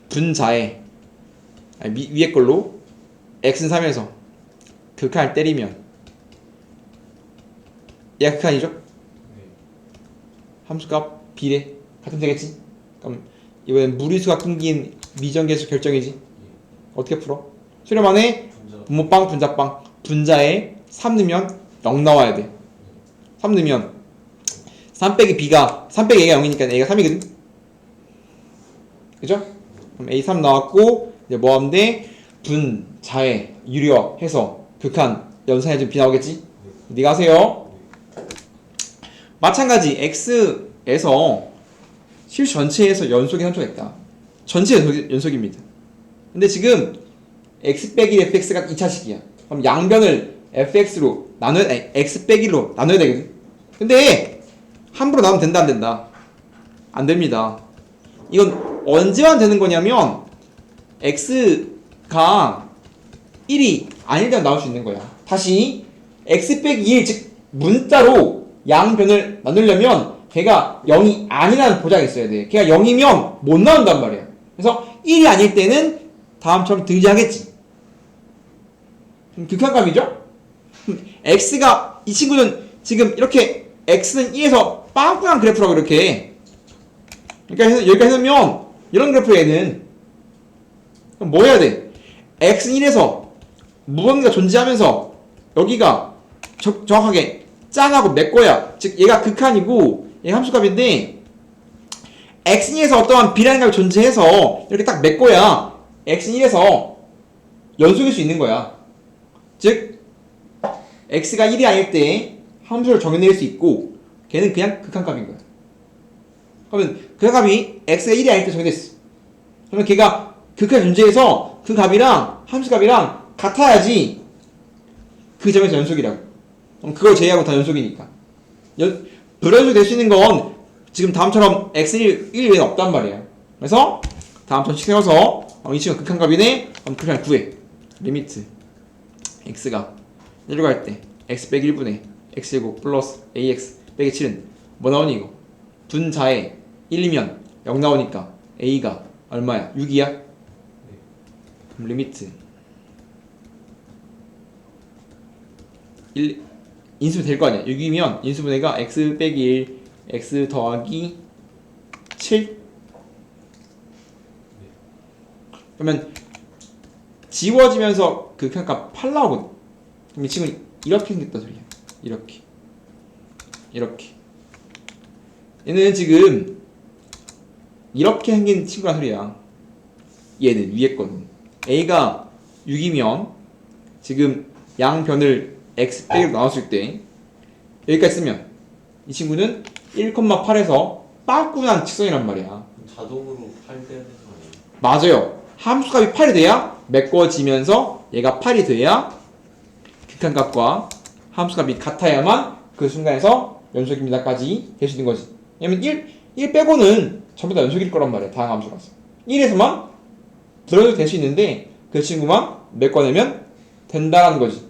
분자에 아니, 위에 걸로 x는 3에서 극한을 때리면 얘가 극한이죠? 네. 함수값 비례 같으면 되겠지? 그럼 이번엔 무리수가 끊긴 미정계수 결정이지. 어떻게 풀어? 수렴안에 분자. 분모빵 분자빵 분자에 3 넣으면 0 나와야 돼. 3 넣으면 3 빼기 b가 3 빼기 a가 0이니까 a가 3이거든. 그죠? 그럼 a 3 나왔고 이제 뭐 하면 돼? 분자에 유리화 해서 극한 연산해주면 b 나오겠지? 네가 하세요. 마찬가지 x에서 실 전체에서 연속이 함수가 있다. 전체 연속입니다. 근데 지금 x 빼기 fx가 2차식이야. 그럼 양변을 fx로 나눠야 아니 x 빼기로 나눠야 되거든. 근데 함부로 나누면 된다 안 된다? 안 됩니다. 이건 언제만 되는 거냐면 x가 1이 아닐 때 나올 수 있는 거야. 다시 x 빼기 1 즉 문자로 양변을 나누려면 걔가 0이 아니라는 보장이 있어야 돼. 걔가 0이면 못 나온단 말이야. 그래서 1이 아닐 때는 다음처럼 등장하겠지. 극한값이죠? x가 이 친구는 지금 이렇게 x는 1에서 빵빵한 그래프라고 이렇게 그러니까 여기까지 해놓으면 이런 그래프 얘는 그럼 뭐 해야 돼? x는 1에서 무언가 존재하면서 여기가 정확하게 짱하고 메꿔야 즉 얘가 극한이고 얘가 함수값인데 x는 1에서 어떠한 b라는 값이 존재해서 이렇게 딱 메꿔야 x는 1에서 연속일 수 있는 거야. 즉 x가 1이 아닐 때 함수를 정해낼 수 있고 걔는 그냥 극한값인 거야. 그러면 그 값이 x가 1이 아닐 때 정해졌어. 그러면 걔가 극한 존재해서 그 값이랑 함수값이랑 같아야지 그 점에서 연속이라고. 그럼 그걸 제외하고 다 연속이니까. 불연속이 될 수 있는 건 지금 다음처럼 x1 1 외에는 없단 말이야. 그래서 다음처럼 세워서 이 친구가 극한값이네. 그럼 극한 구해. 리미트 x가 내려갈 때 x 빼기 1분의 x제곱 플러스 ax 빼기 7은 뭐 나오니 이거? 분자에 1이면 0 나오니까 a가 얼마야? 6이야? 그럼 리미트 1 인수분 될 거 아니야. 6이면 인수분해가 x 빼기 1 x 더하기 7 그러면 지워지면서 그 극한값 8 나오거든. 그럼 이 친구는 이렇게 생겼단 소리야. 이렇게 얘는 지금 이렇게 생긴 친구란 소리야. 얘는 위에 거는 a가 6이면 지금 양변을 x 빼기로 나눴을 때 여기까지 쓰면 이 친구는 1,8에서 빠꾸난 직선이란 말이야. 자동으로 8 돼야 되는 거 아니에요? 맞아요. 함수값이 8이 돼야 메꿔지면서 얘가 8이 돼야 극한값과 함수값이 같아야만 그 순간에서 연속입니다까지 될 수 있는 거지. 왜냐면 1 빼고는 전부 다 연속일 거란 말이야. 다양한 함수라서 1에서만 불연속 될 수 있는데 그 친구만 메꿔내면 된다라는 거지.